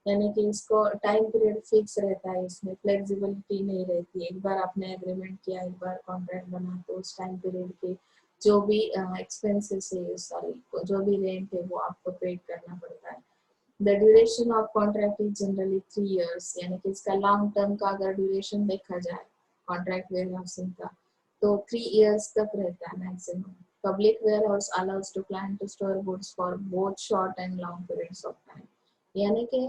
यानी कि इसको टाइम पीरियड फिक्स रहता है, इसमें फ्लेक्सिबिलिटी नहीं रहती है। एक बार आपने एग्रीमेंट किया, एक बार कॉन्ट्रैक्ट बना, तो उस टाइम पीरियड के जो भी एक्सपेंसेस है, सॉरी जो भी रेंट है वो आपको पेड करना पड़ता है। The duration of contract is generally 3 years, यानी कि इसका लॉन्ग टर्म का अगर ड्यूरेशन देखा जाए कॉन्ट्रैक्ट वेयर हाउसिंग का तो 3 years तक रहता है maximum. Public warehouse allows to client to store goods for both short and long periods of time। यानी कि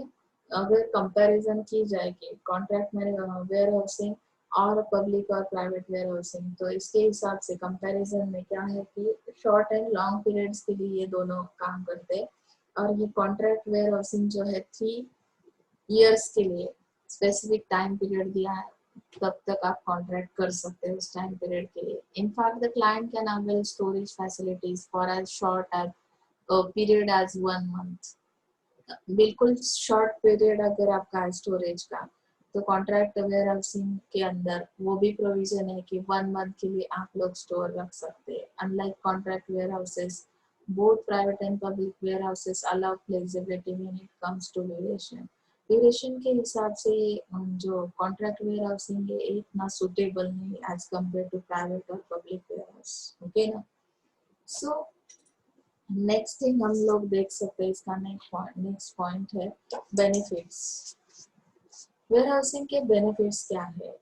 अगर कंपैरिजन की जाए कि कॉन्ट्रैक्ट में वेयर हाउसिंग और पब्लिक और प्राइवेट वेयर हाउसिंग, तो इसके हिसाब से कंपैरिजन में क्या है कि शॉर्ट एंड लॉन्ग पीरियड्स के लिए ये दोनों काम करते हैं, और ये कॉन्ट्रैक्ट वेयर हाउसिंग जो है 3 years के लिए स्पेसिफिक टाइम पीरियड दिया है, तब तक आप कॉन्ट्रैक्ट कर सकते हैं उस टाइम पीरियड के लिए. In fact the client can avail storage facilities for as short as period as 1 month. बिल्कुल शॉर्ट पीरियड अगर आपका है स्टोरेज का, तो कॉन्ट्रैक्ट वेयर हाउसिंग के अंदर वो भी प्रोविजन है कि 1 मंथ के लिए आप लोग स्टोर रख सकते हैं. Unlike contract warehouses, both private and public warehouses allow flexibility when it comes to duration. Duration के हिसाब से जो कॉन्ट्रैक्ट वेयर हाउसिंग है इतना सुटेबल नहीं एज कम्पेयर टू प्राइवेट और पब्लिक वेयर हाउस. ओके ना. सो नेक्स्ट थिंग हम लोग देख सकते हैं, इसका नेक्स्ट पॉइंट है बेनिफिट्स. वेयरहाउसिंग के बेनिफिट्स क्या है?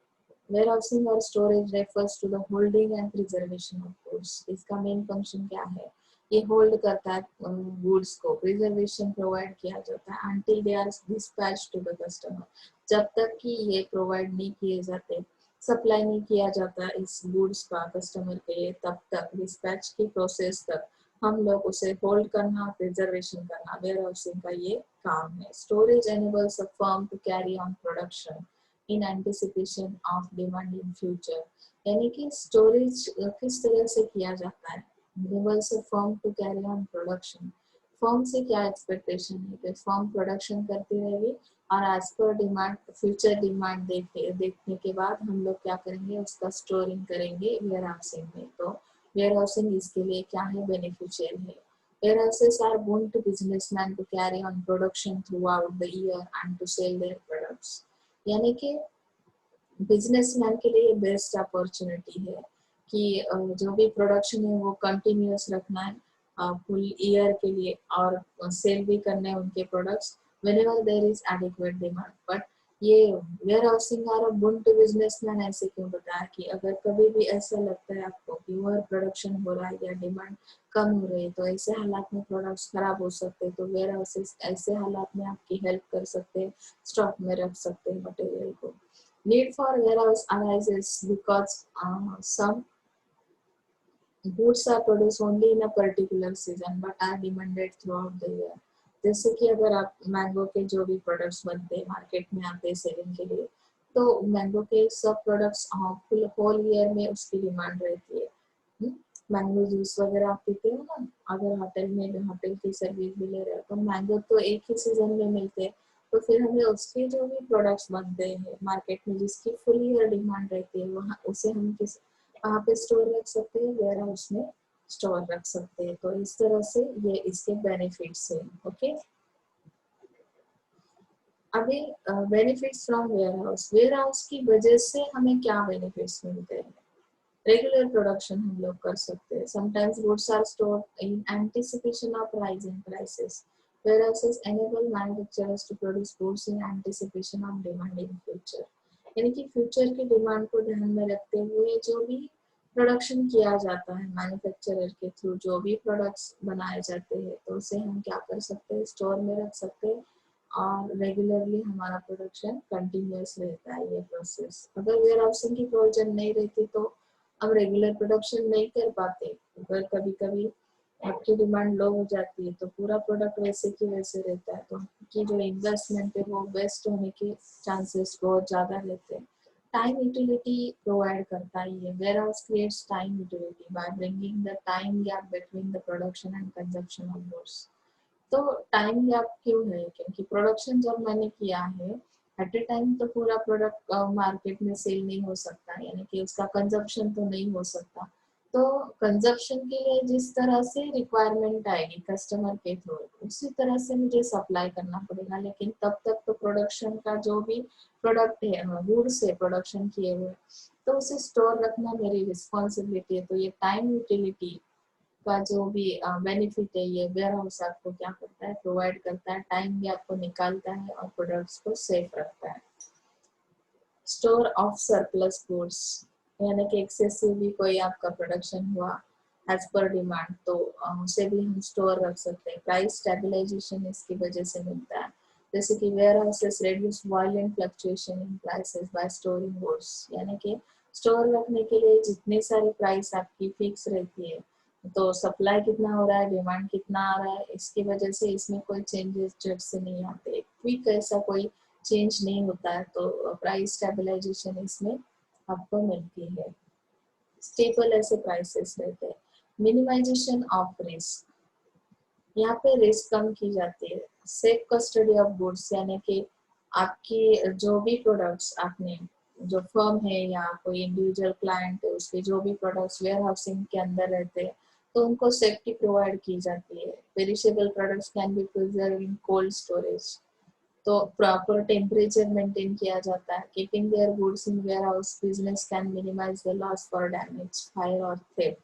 वेयरहाउसिंग और storage refers to the holding and preservation of goods. इसका मेन फंक्शन क्या है? ये होल्ड करता है गुड्स को, प्रिजर्वेशन प्रोवाइड किया जाता है until they are dispatch to the customer. जब तक कि ये प्रोवाइड नहीं किए जाते, सप्लाई नहीं किया जाता इस गुड्स का कस्टमर के लिए, तब तक डिस्पैच की प्रोसेस तक हम लोग उसे होल्ड करना, प्रिजर्वेशन करना, वेयर हाउसिंग का ये काम है. Storage enables a firm to carry on production in anticipation of demand in future. यानी कि स्टोरेज किस तरह से किया जाता है? enables a firm to carry on production. Firm से क्या एक्सपेक्टेशन है कि फर्म प्रोडक्शन करती रहेगी और as per demand, future demand देखने के बाद हम लोग क्या करेंगे, उसका स्टोरिंग करेंगे वेयर हाउसिंग में. तो वेयर हाउसिंग इसके लिए क्या है, बेनिफिशियल है. Warehouses are boon to businessmen to carry on production throughout the year and to sell their products. यानी कि बिजनेसमैन के लिए बेस्ट अपॉर्चुनिटी है कि जो भी प्रोडक्शन है वो कंटिन्यूअस रखना है फुल ईयर के लिए और सेल भी करने हैं उनके products whenever there is adequate demand. But ये वेयर हाउसिंग और बुन टू बिजनेसमैन ऐसे क्यों बताया कि अगर कभी भी ऐसा लगता है आपको कि ओवर प्रोडक्शन हो रहा है या डिमांड कम हो रही है, तो ऐसे हालात में प्रोडक्ट्स खराब हो सकते हैं. तो वेयर हाउसेस ऐसे हालात में आपकी हेल्प कर सकते हैं, स्टॉक में रख सकते हैं मटेरियल को. Need for warehouse arises because some goods are produced only in a particular season but are demanded throughout the year. जैसे कि अगर आप मैंगो के जो भी प्रोडक्ट्स बनते हैं मार्केट में आते हैं सेलिंग के लिए, तो मैंगो के सब प्रोडक्ट्स फुल होल ईयर में उसकी डिमांड रहती है. मैंगो जूस वगैरह आप पीते हो ना, अगर होटल की सर्विस भी ले रहे हो तो मैंगो तो एक ही सीजन में मिलते हैं. तो फिर हमें उसके जो भी प्रोडक्ट्स बनते हैं मार्केट में जिसकी फुल ईयर डिमांड रहती है, वहाँ उसे हम किस वहाँ पे स्टोर रख सकते हैं, वेयर हाउस में स्टोर रख सकते हैं. तो इस तरह से ये इसके बेनिफिट्स हैं. ओके. अभी बेनिफिट्स फ्रॉम वेयर हाउस की वजह से हमें क्या बेनिफिट्स मिलते हैं? रेगुलर प्रोडक्शन हम लोग कर सकते हैं. Sometimes goods are stored in anticipation of rising prices. warehouses enable manufacturers to produce goods in anticipation of demand in future. यानी कि फ्यूचर की डिमांड को ध्यान में रखते हुए जो भी प्रोडक्शन किया जाता है मैन्युफैक्चरर के थ्रू, जो भी प्रोडक्ट्स बनाए जाते हैं, तो उसे हम क्या कर सकते हैं, स्टोर में रख सकते हैं और रेगुलरली हमारा प्रोडक्शन कंटिन्यूअस रहता है ये प्रोसेस. अगर वेयर हाउसिंग की प्रोविजन नहीं रहती तो हम रेगुलर प्रोडक्शन नहीं कर पाते. अगर कभी कभी आपकी डिमांड लो हो जाती है तो पूरा प्रोडक्ट वैसे की वैसे रहता है, तो की जो इन्वेस्टमेंट है वो वेस्ट होने के चांसेस बहुत ज़्यादा रहते हैं. टाइम यूटिलिटी प्रोवाइड करता है ये. Warehouse creates time utility by bringing the time gap between the production and consumption of goods. तो टाइम गैप क्यों है? क्योंकि प्रोडक्शन जब मैंने किया है एट ए टाइम तो पूरा प्रोडक्ट मार्केट में सेल नहीं हो सकता, यानी कि उसका कंजप्शन तो नहीं हो सकता. तो कंजप्शन के लिए जिस तरह से रिक्वायरमेंट आएगी कस्टमर के थ्रू, उसी तरह से मुझे सप्लाई करना पड़ेगा. लेकिन तब तक तो प्रोडक्शन का जो भी प्रोडक्ट है गुड्स से प्रोडक्शन किए हुए, तो उसे स्टोर रखना मेरी रिस्पॉन्सिबिलिटी है. तो ये टाइम यूटिलिटी का जो भी बेनिफिट है ये वेयर हाउस आपको क्या करता है, प्रोवाइड करता है. टाइम भी आपको निकालता है और प्रोडक्ट्स को सेफ रखता है. स्टोर ऑफ सरप्लस गुड्स, यानी कि एक्सेसिव भी कोई आपका प्रोडक्शन हुआ एज पर डिमांड, तो उसे भी हम स्टोर रख सकते हैं. प्राइस स्टेबलाइजेशन इसकी वजह से मिलता है. जैसे कि warehouses reduce violent fluctuation in prices by storing goods. यानी कि स्टोर रखने के लिए जितनी सारी प्राइस आपकी फिक्स रहती है, तो सप्लाई कितना हो रहा है, डिमांड कितना आ रहा है, इसकी वजह से इसमें कोई चेंजेस झट से नहीं आते. क्विक ऐसा कोई चेंज नहीं होता है, तो प्राइस स्टेबलाइजेशन इसमें आपको मिलती है। स्टेबल ऐसे प्राइसेस रहते हैं। मिनिमाइजेशन ऑफ रिस्क, यहाँ पे रिस्क कम की जाती है। सेफ कस्टडी ऑफ गुड्स, यानी कि आपकी जो भी प्रोडक्ट्स आपने, जो फर्म है या कोई इंडिविजुअल क्लाइंट है, उसके जो भी प्रोडक्ट्स वेयर हाउसिंग के अंदर रहते हैं, तो उनको सेफ्टी प्रोवाइड की जाती है। Perishable products can be preserve in cold storage, तो प्रॉपर टेम्परेचर मेंटेन किया जाता है। Keeping their goods in warehouse business can minimize the loss for damage, fire और थेफ्ट।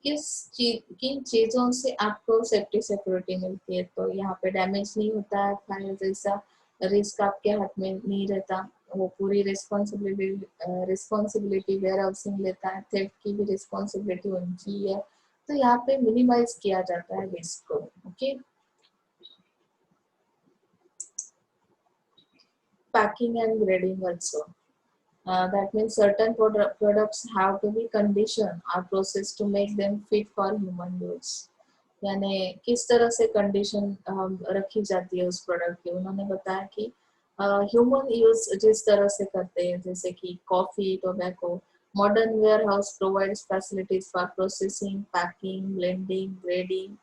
किन चीजों से आपको सेफ्टी सिक्योरिटी मिलती है, तो यहाँ पे डैमेज नहीं होता है, फायर जैसा रिस्क आपके हाथ में नहीं रहता, वो पूरी रिस्पॉन्सिबिलिटी वेयर हाउसिंग लेता है, थेफ्ट की भी रिस्पॉन्सिबिलिटी उनकी है। तो यहाँ पे मिनिमाइज किया जाता है रिस्क को। Okay, packing and grading also, that means certain products have to be conditioned or processed to make them fit for human use। यानी किस तरह से कंडीशन रखी जाती है उस प्रोडक्ट की। उन्होंने बताया कि ह्यूमन यूज जिस तरह से करते हैं, जैसे कि coffee, tobacco, modern warehouse provides facilities for processing, packing, blending, grading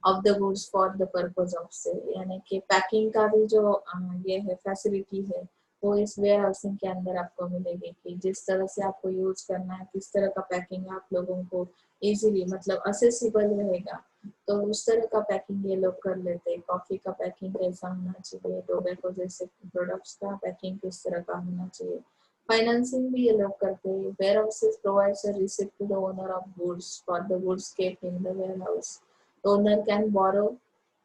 of the goods for the purpose of sale. यानी कि पैकिंग का भी जो ये है फैसिलिटी है, वो इस वेयर हाउसिंग के अंदर आपको मिलेगी कि जिस तरह से आपको यूज करना है, किस तरह का पैकिंग आप लोगों को इजीली मतलब असेसिबल रहेगा, तो उस तरह का पैकिंग ये लोग कर लेते हैं। कॉफी का पैकिंग कैसा होना चाहिए, टोबैको जैसे प्रोडक्ट्स का पैकिंग किस तरह का होना चाहिए। फाइनेंसिंग भी ये लोग करते हैं। Warehouses provides a receipt to the owner of goods for the goods kept in the warehouse. Owner can borrow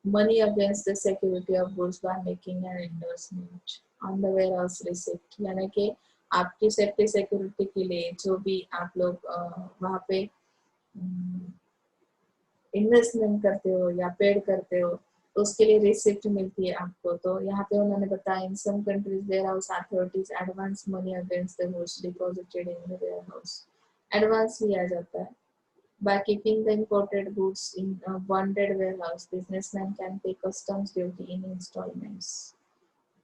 money against the security of goods by making an endorsement on the warehouse receipt। यानी कि आपकी safety security के लिए जो भी आप लोग वहाँ पे इन्वेस्टमेंट करते हो या पेड करते हो, तो उसके लिए रिसिप्ट मिलती है आपको। तो यहाँ पे उन्होंने बताया in some countries warehouse authorities advance money against the goods deposited in the warehouse. Advance लिया जाता है। By keeping the imported goods in a bonded warehouse, businessmen can pay customs duty in installments।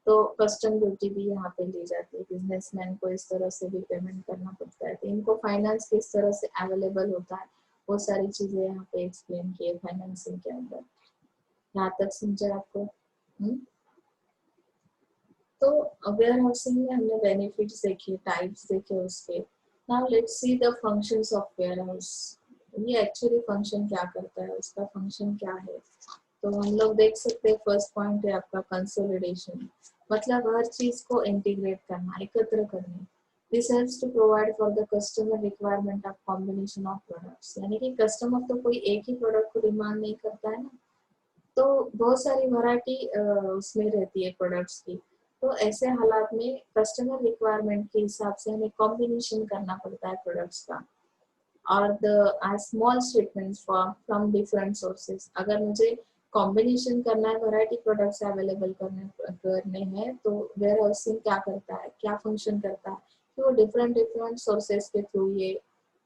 तो custom duty भी यहाँ पे ली जाती है, businessman को इस तरह से भी पेमेंट करना पड़ता है। तो इनको फाइनेंस किस तरह से अवेलेबल होता है, वो सारी चीजें यहाँ पे एक्सप्लेन की है फाइनेंसिंग के अंदर। यहाँ तक समझे आपको? तो वेयर हाउसिंग में हमने बेनिफिट्स देखे, टाइप्स देखे उसके। Now let's see the functions of warehouse. ये एक्चुअली फंक्शन क्या करता है, उसका फंक्शन क्या है, तो हम लोग देख सकते हैं। फर्स्ट पॉइंट है आपका कंसोलिडेशन, मतलब हर चीज को इंटीग्रेट करना, एकत्र करना। This helps to provide for the customer requirement of combination of products. यानी कि कस्टमर तो कोई एक ही प्रोडक्ट को डिमांड नहीं करता है ना, तो बहुत सारी वैरायटी उसमें रहती है प्रोडक्ट्स की। तो ऐसे हालात में कस्टमर रिक्वायरमेंट के हिसाब से हमें कॉम्बिनेशन करना पड़ता है प्रोडक्ट्स का। और the small shipments from different sources. अगर मुझे कॉम्बिनेशन करना है, वैरायटी प्रोडक्ट्स अवेलेबल करने हैं, तो वेयर हाउसिंग क्या करता है, क्या फंक्शन करता है कि वो डिफरेंट डिफरेंट सोर्सेज के थ्रू ये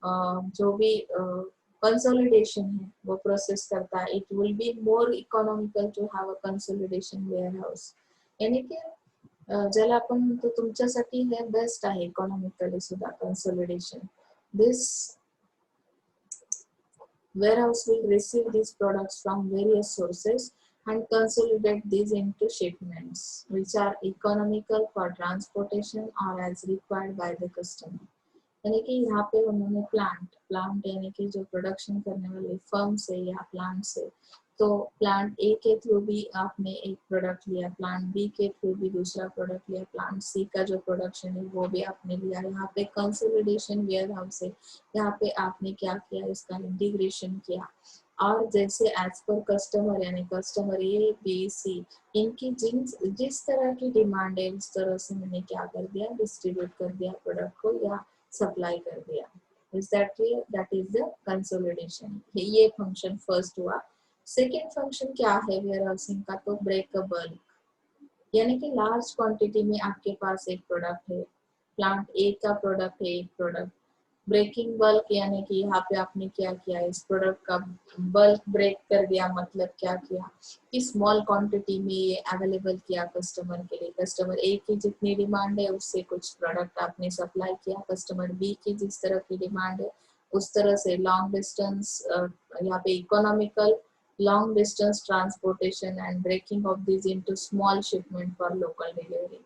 जो भी कंसोलिडेशन है वो प्रोसेस करता है। It will be more economical to have a consolidation warehouse. यानी की ज्याला पण म्हणतो तुमच्यासाठी हे बेस्ट आहे इकॉनॉमिकली सुद्धा consolidation. This warehouse will receive these products from various sources and consolidate these into shipments which are economical for transportation or as required by the customer। यानी कि यहाँ पे उन्होंने प्लांट यानी कि जो प्रोडक्शन करने वाले फर्म से या प्लांट से, तो प्लांट ए के थ्रू भी आपने एक प्रोडक्ट लिया, प्लांट बी के थ्रू भी दूसरा प्रोडक्ट लिया, प्लांट सी का जो प्रोडक्शन है वो भी आपने लिया। यहाँ पे कंसोलिडेशन वेयर हाउस है, यहाँ पे आपने क्या किया, इसका इंटीग्रेशन किया। और जैसे एज पर कस्टमर यानी कस्टमर ए बी सी, इनकी जिस तरह की डिमांड है उस तरह से मैंने क्या कर दिया, डिस्ट्रीब्यूट कर दिया प्रोडक्ट को या सप्लाई कर दिया। Is that clear? That is the consolidation. ये फंक्शन फर्स्ट हुआ। सेकेंड फंक्शन क्या है वेयर हाउसिंग का, तो ब्रेक अ बल्क। यानी कि लार्ज क्वांटिटी में आपके पास एक प्रोडक्ट है, प्लांट ए का प्रोडक्ट है एक प्रोडक्ट, ब्रेकिंग बल्क यानी कि यहाँ पे आपने क्या किया, इस प्रोडक्ट का बल्क ब्रेक कर दिया, मतलब क्या किया कि स्मॉल क्वांटिटी में ये अवेलेबल किया कस्टमर के लिए। कस्टमर ए की जितनी डिमांड है उससे कुछ प्रोडक्ट आपने सप्लाई किया, कस्टमर बी की जिस तरह की डिमांड है उस तरह से लॉन्ग डिस्टेंस, यहाँ पे economical long distance transportation and breaking of these into small shipment for local delivery।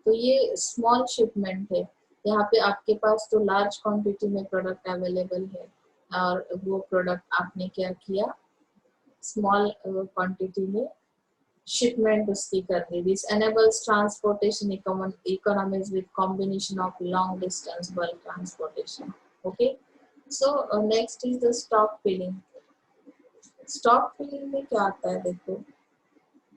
तो ये small shipment है, यहाँ पे आपके पास तो large quantity में product available है और वो product आपने क्या किया, small quantity में shipment उसकी कर दी। This enables transportation economies with combination of long distance bulk transportation। Okay, so next is the stock filling। Stock filling में क्या आता है, देखो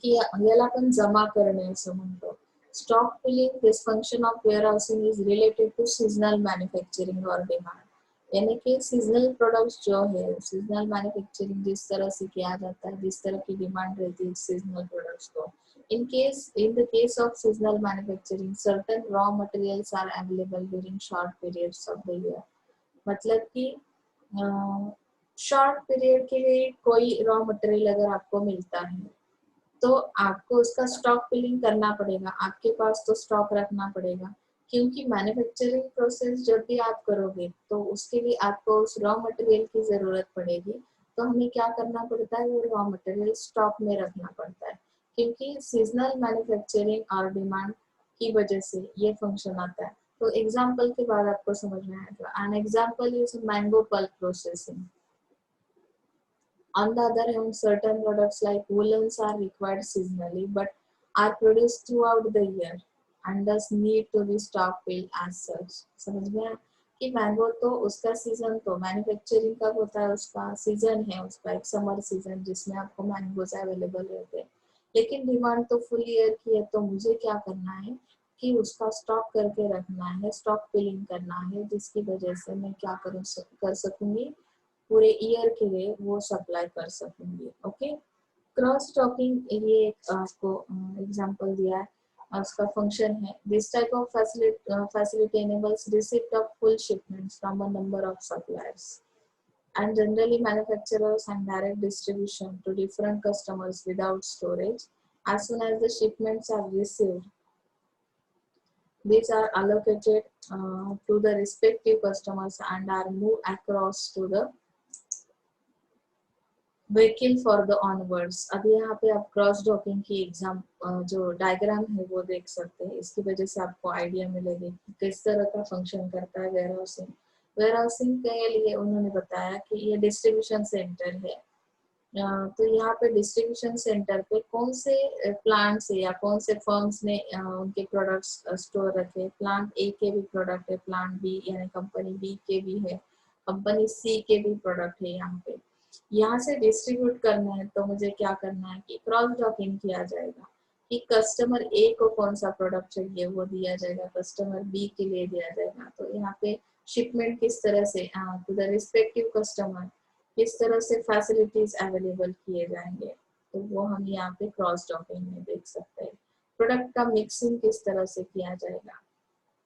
की याला आपण जमा करणे असं म्हणतो। Stock filling this function of warehousing is related to seasonal manufacturing और डिमांड। यानी कि सीजनल प्रोडक्ट्स जो है, सीजनल मैन्युफैक्चरिंग जिस तरह से किया जाता है, जिस तरह की डिमांड रहती है सीजनल प्रोडक्ट्स को, in the case of seasonal manufacturing certain raw materials are available during short periods of the year। मतलब कि शॉर्ट पीरियड के लिए कोई रॉ मटेरियल अगर आपको मिलता है तो आपको उसका स्टॉक फिलिंग करना पड़ेगा, आपके पास तो स्टॉक रखना पड़ेगा, क्योंकि मैन्युफैक्चरिंग प्रोसेस जब भी आप करोगे तो उसके लिए आपको उस रॉ मटेरियल की जरूरत पड़ेगी। तो हमें क्या करना पड़ता है, वो रॉ मटेरियल स्टॉक में रखना पड़ता है, क्योंकि सीजनल मैन्युफैक्चरिंग और डिमांड की वजह से ये फंक्शन आता है। तो एग्जाम्पल के बाद आपको समझ में आएगा। An example is mango pulp processing. On the other hand, certain products like woolens are required seasonally but are produced throughout the year and thus need to be stock filled as such। समझ में आया कि mango तो उसका season तो manufacturing कब होता है, उसका सीजन है, उसका एक समर सीजन जिसमें आपको मैंगोज अवेलेबल रहते हैं, लेकिन डिमांड तो फुल ईयर की है। तो मुझे क्या करना है कि उसका स्टॉक करके रखना है, स्टॉक फिलिंग करना है, जिसकी वजह से मैं क्या कर सकूंगी, पूरे ईयर के लिए वो सप्लाई कर सकूंगी। ओके, क्रॉस स्टॉकिंग ये एक आपको एग्जांपल दिया है और उसका फंक्शन है। This type of facility enables receipt of full shipments from a number of suppliers and generally manufacturers and direct distribution to different customers without storage। As soon as the shipments are received, these are allocated to the respective customers and are moved across to the vehicle for the onwards. अभी यहाँ पे आप cross docking की exam जो diagram है वो देख सकते हैं, इसकी वजह से आपको आइडिया मिलेगी कि किस तरह का फंक्शन करता है वेयरहाउसिंग। वेयरहाउसिंग के लिए उन्होंने बताया कि ये डिस्ट्रीब्यूशन सेंटर है। तो यहाँ पे डिस्ट्रीब्यूशन सेंटर पे कौन से प्लांट से या कौन से फर्म्स ने उनके प्रोडक्ट्स स्टोर रखे। प्लांट ए के भी प्रोडक्ट है, प्लांट बी यानी कंपनी बी के भी है, कंपनी सी के भी प्रोडक्ट है। यहाँ पे यहाँ से डिस्ट्रीब्यूट करना है तो मुझे क्या करना है कि क्रॉस डॉकिंग किया जाएगा कि कस्टमर ए को कौन सा प्रोडक्ट चाहिए वो दिया जाएगा, कस्टमर बी के लिए दिया जाएगा। तो यहाँ पे शिपमेंट किस तरह से टू द रिस्पेक्टिव कस्टमर किस तरह से फैसिलिटीज अवेलेबल किए जाएंगे, तो वो हम यहाँ पे क्रॉस डॉकिंग में देख सकते हैं। प्रोडक्ट का मिक्सिंग किस तरह से किया जाएगा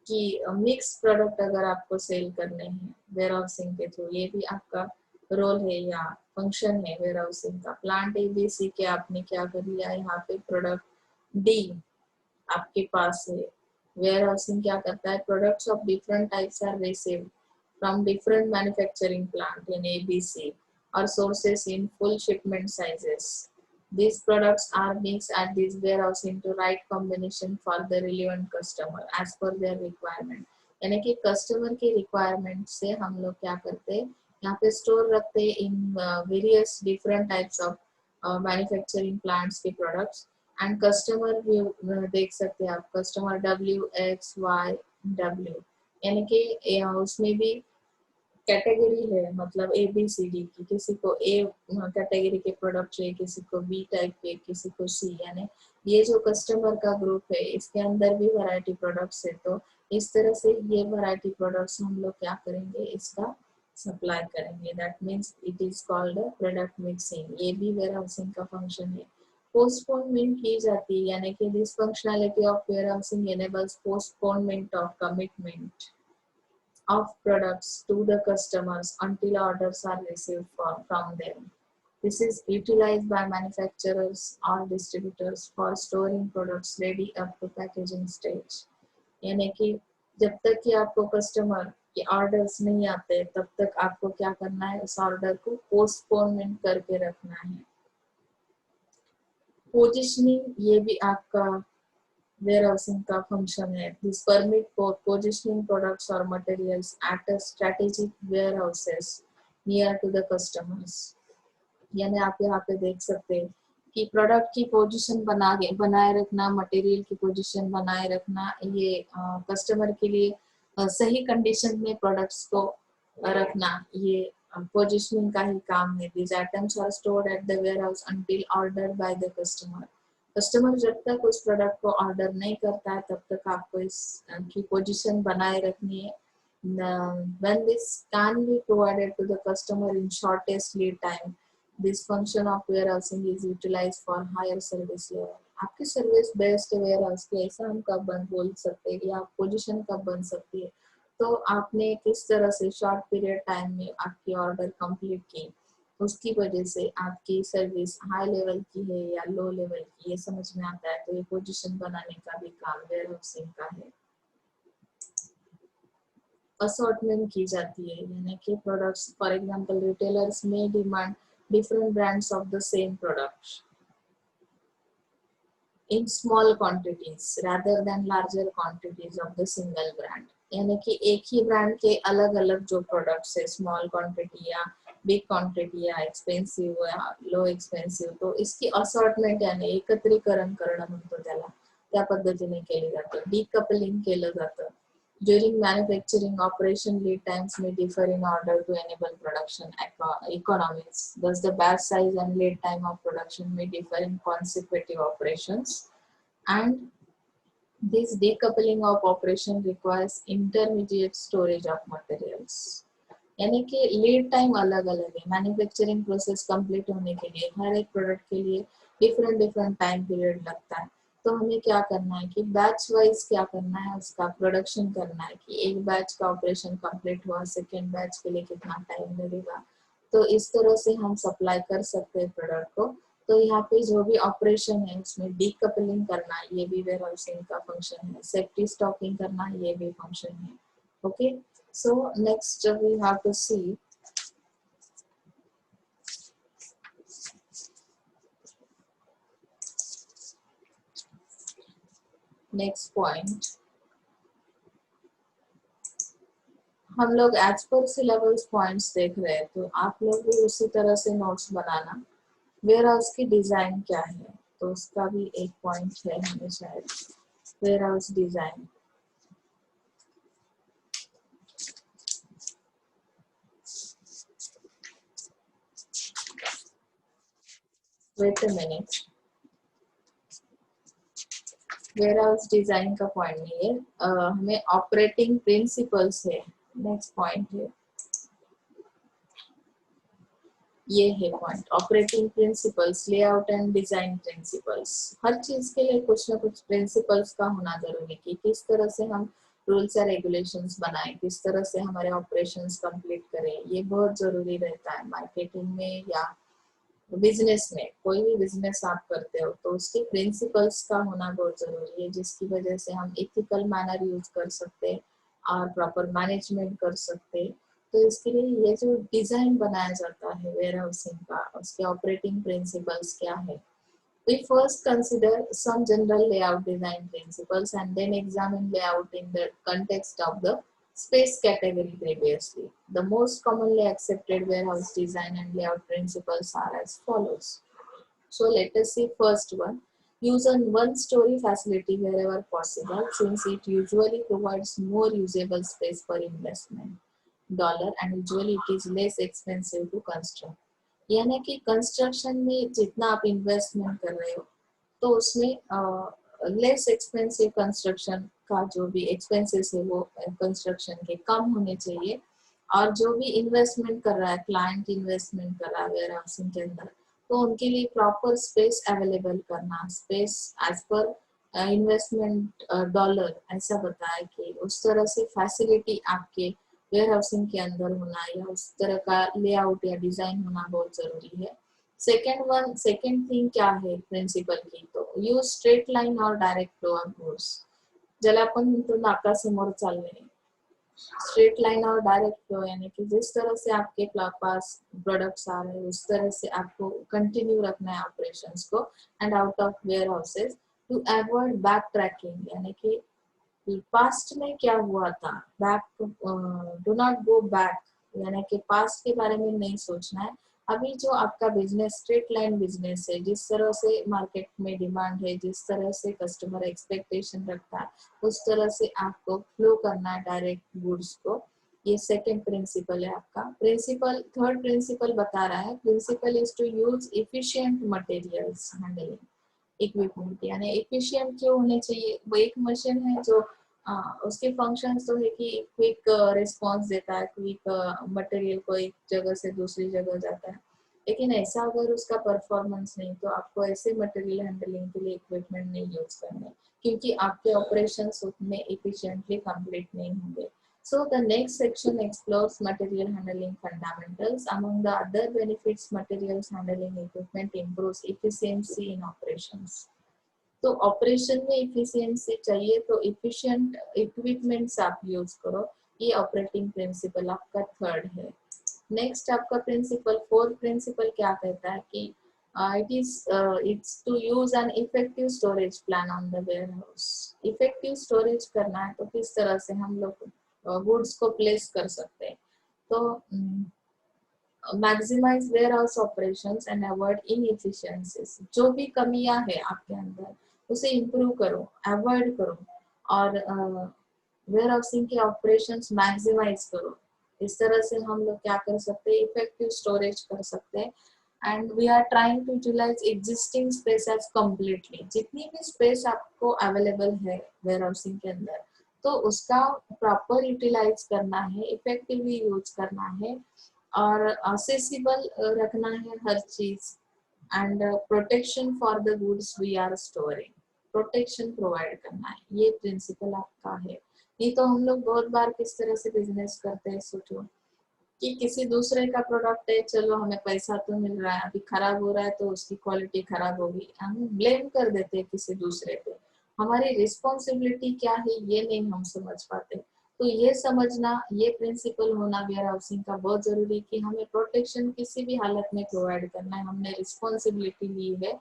कि मिक्स प्रोडक्ट अगर आपको सेल करने हैं वेयरहाउसिंग के थ्रू, ये भी आपका रोल है या फंक्शन है वेयरहाउसिंग का। प्लांट ए बी सी के आपने क्या कर लिया, यहाँ पे प्रोडक्ट डी आपके पास है। वेयरहाउसिंग क्या करता है, products of different types are received from different manufacturing plant in ABC or sources in full shipment sizes। These products are mixed at this warehouse into right combination for the relevant customer as per their requirement। यानी कि customer की requirement से हम लोग क्या करते हैं, यहाँ पे स्टोर रखते हैं in various different types of manufacturing plants के प्रोडक्ट्स। एंड कस्टमर भी देख सकते हैं आप, कस्टमर WXYW यानी कि उसमें भी कैटेगरी है, मतलब ABCD की, किसी को ए कैटेगरी के प्रोडक्ट चाहिए, किसी को बी टाइप के, किसी को सी। यानी ये जो कस्टमर का ग्रुप है इसके अंदर भी वैरायटी प्रोडक्ट्स है। तो इस तरह से ये वैरायटी प्रोडक्ट्स हम लोग क्या करेंगे, इसका सप्लाई करेंगे। That means it is called product mixing. ये भी वेयरहाउसिंग का फंक्शन है। पोस्टपोनमेंट की जाती है, यानी कि this functionality of warehousing enables postponement of commitment of products to the customers until orders are received from them. This is utilized by manufacturers or distributors for storing products ready up to packaging stage. यानी कि जब तक कि आपको customer के orders नहीं आते तब तक आपको क्या करना है, उस ऑर्डर को पोस्टपोनमेंट करके रखना है। पोजिशनिंग ये भी आपका warehousing का फंक्शन है। This permit for positioning products or materials at a strategic warehouses near to the customers। यानी आप यहाँ पे देख सकते हैं कि प्रोडक्ट की पोजीशन बनाए रखना, मटेरियल की पोजीशन बनाए रखना, ये कस्टमर के लिए सही कंडीशन में प्रोडक्ट्स को रखना, ये पोजीशनिंग का ही काम है। These items are stored at the warehouse until ordered by the customer। Customer जब तक उस प्रोडक्ट को ऑर्डर नहीं करता है तब तक आपको इसकी पोजीशन बनाए रखनी है। When this can be provided to the customer in shortest lead time, this function of warehousing is utilized for higher service level। आपकी सर्विस बेस्ड वेयरहाउस की ऐसा हम कब बोल सकते हैं या पोजीशन कब बन सकती है, तो आपने किस तरह से शॉर्ट पीरियड टाइम में आपकी ऑर्डर कंप्लीट की, उसकी वजह से आपकी सर्विस हाई लेवल की है या लो लेवल की, ये समझ में आता है। तो ये पोजीशन बनाने का भी काम वेयरहाउसिंग का है। असॉर्टमेंट की जाती है, यानी कि प्रोडक्ट्स, फॉर एग्जांपल रिटेलर्स में demand different brands of the same product in small quantities rather than larger quantities of the single brand। यानी कि एक ही ब्रांड के अलग अलग जो प्रोडक्ट्स है, स्मॉल क्वांटिटी या बिग क्वांटिटी या एक्सपेन्सिव्ह या लो एक्सपेन्सिव्ह, तो इसकी असॉर्टमेंट यानी एकत्रीकरण करणं म्हणतो त्याला, त्या पद्धतीने केले जातं। डिकपलिंग केलं जातं। During manufacturing operation, lead times may differ in order to enable production economies. Thus, the batch size and lead time of production may differ in consecutive operations, and this decoupling of operation requires intermediate storage of materials। यानी कि lead time अलग अलग है। Manufacturing process complete होने के लिए हर एक product के लिए डिफरेंट टाइम पीरियड लगता है। तो हमें क्या करना है कि बैच वाइज क्या करना है, उसका प्रोडक्शन करना है कि एक बैच का ऑपरेशन कंप्लीट हुआ, सेकेंड बैच के लिए कितना टाइम लगेगा। तो इस तरह से हम सप्लाई कर सकते हैं प्रोडक्ट को। तो यहाँ पे जो भी ऑपरेशन है उसमें डीकपलिंग करना, ये भी वेयरहाउसिंग का फंक्शन है। सेफ्टी स्टॉकिंग करना, ये भी फंक्शन है। Okay, so next we have to see next point। हम लोग एज पर सिलेबस पॉइंट्स देख रहे हैं, तो आप लोग भी उसी तरह से नोट्स बनाना। वेयरहाउस की डिजाइन क्या है, तो उसका भी एक पॉइंट है हमें शायद, warehouse design. Wait a minute, warehouse design का पॉइंट नहीं है, हमें ऑपरेटिंग प्रिंसिपल्स है। नेक्स्ट पॉइंट है, ये है point, operating principles, layout and design principles. हर चीज के लिए कुछ ना कुछ प्रिंसिपल्स का होना जरूरी है कि किस तरह से हम रूल्स एंड रेगुलेशंस बनाएं, किस तरह से हमारे ऑपरेशंस कंप्लीट करें, ये बहुत जरूरी रहता है मार्केटिंग में या बिजनेस में। कोई भी बिजनेस आप करते हो तो उसके प्रिंसिपल्स का होना बहुत जरूरी है, जिसकी वजह से हम एथिकल मैनर यूज कर सकते हैं और प्रॉपर मैनेजमेंट कर सकते हैं। तो इसके लिए ये जो डिजाइन बनाया जाता है वेयरहाउसिंग का, उसके ऑपरेटिंग प्रिंसिपल्स क्या है। We first consider some general layout design principles and then examine layout in the context of the space category previously. The most commonly accepted warehouse design and layout principles are as follows. So let us see first one. Use a one-story facility wherever possible, since it usually provides more usable space per investment dollar and usually it is less expensive to construct। यानी कि construction में जितना आप investment कर रहे हो तो उसमें लेस एक्सपेंसिव कंस्ट्रक्शन का जो भी एक्सपेंसेस है वो कंस्ट्रक्शन के कम होने चाहिए, और जो भी इन्वेस्टमेंट कर रहा है, क्लाइंट इन्वेस्टमेंट कर रहा है वेयरहाउसिंग के अंदर, तो उनके लिए प्रॉपर स्पेस अवेलेबल करना, space as per investment dollar ऐसा बताया कि उस तरह से फैसिलिटी आपके वेयर हाउसिंग के अंदर होना या उस तरह का लेआउट या डिजाइन होना बहुत जरूरी है। सेकंड थिंग क्या है प्रिंसिपल की, तो यूज स्ट्रेट लाइन और डायरेक्ट फ्लो ऑफ गुड्स. ज्याला आपण म्हणतो नाकासमोर चालणे, स्ट्रेट लाइन और डायरेक्ट फ्लो, यानी कि जिस तरह से आपके पास प्रोडक्ट्स आ रहे हैं उस तरह से आपको कंटिन्यू रखना है ऑपरेशंस को and out of warehouses to avoid back tracking, यानी कि पास्ट में क्या हुआ था, back do not go back, यानी कि पास्ट के बारे में नहीं सोचना है। अभी जो आपका बिजनेस स्ट्रेट लाइन बिजनेस है, जिस तरह से मार्केट में डिमांड है, जिस तरह से कस्टमर एक्सपेक्टेशन रखता है, उस तरह से आपको फ्लो करना है डायरेक्ट गुड्स को। ये सेकंड प्रिंसिपल है आपका। प्रिंसिपल थर्ड प्रिंसिपल बता रहा है, principle is to use efficient materials handling equipment, यानी एफिशिएंट क्यों होने चाहिए। वो एक मशीन है जो उसके फंक्शंस तो है कि क्विक रिस्पांस देता है, क्विक मटेरियल को एक जगह से दूसरी जगह जाता है, लेकिन ऐसा अगर उसका परफॉर्मेंस नहीं, तो आपको ऐसे मटेरियल हैंडलिंग के लिए इक्विपमेंट नहीं यूज करने, क्योंकि आपके ऑपरेशंस उतने एफिशिएंटली कंप्लीट नहीं होंगे। So the next section explores material handling fundamentals. Among the other benefits, materials handling equipment improves efficiency in operations. तो ऑपरेशन में इफिशियंसी चाहिए तो इफिशिएंट इक्विपमेंट्स आप यूज करो। ये ऑपरेटिंग प्रिंसिपल आपका थर्ड है। नेक्स्ट आपका प्रिंसिपल फोर्थ प्रिंसिपल क्या कहता है कि it's to use an effective storage plan on the warehouse. Effective storage करना है तो किस तरह से हम लोग गुड्स को प्लेस कर सकते हैं, तो maximize warehouse operations and avoid inefficiencies. जो भी कमियां है आपके अंदर उसे इम्प्रूव करो, अवॉइड करो और वेयर हाउसिंग के ऑपरेशंस मैक्सिमाइज करो। इस तरह से हम लोग क्या कर सकते हैं, इफेक्टिव स्टोरेज कर सकते हैं। And we are trying to utilize existing space as completely. जितनी भी स्पेस आपको अवेलेबल है वेयर हाउसिंग के अंदर, तो उसका प्रॉपर यूटिलाइज करना है, इफेक्टिवली यूज करना है और असेसिबल रखना है हर चीज। And protection for the goods we are storing, protection provide करना है, ये प्रिंसिपल आपका है। नहीं तो हम लोग बहुत बार किस तरह से बिजनेस करते हैं, सोचो कि किसी दूसरे का प्रोडक्ट है, चलो हमें पैसा तो मिल रहा है, अभी खराब हो रहा है तो उसकी क्वालिटी खराब होगी, हम ब्लेम कर देते हैं किसी दूसरे पे। हमारी रिस्पॉन्सिबिलिटी क्या है ये नहीं हम समझ पाते। तो ये समझना, ये प्रिंसिपल होना वेयर हाउसिंग का बहुत जरूरी कि हमें प्रोटेक्शन किसी भी हालत में प्रोवाइड करना है, हमने रिस्पॉन्सिबिलिटी ली है।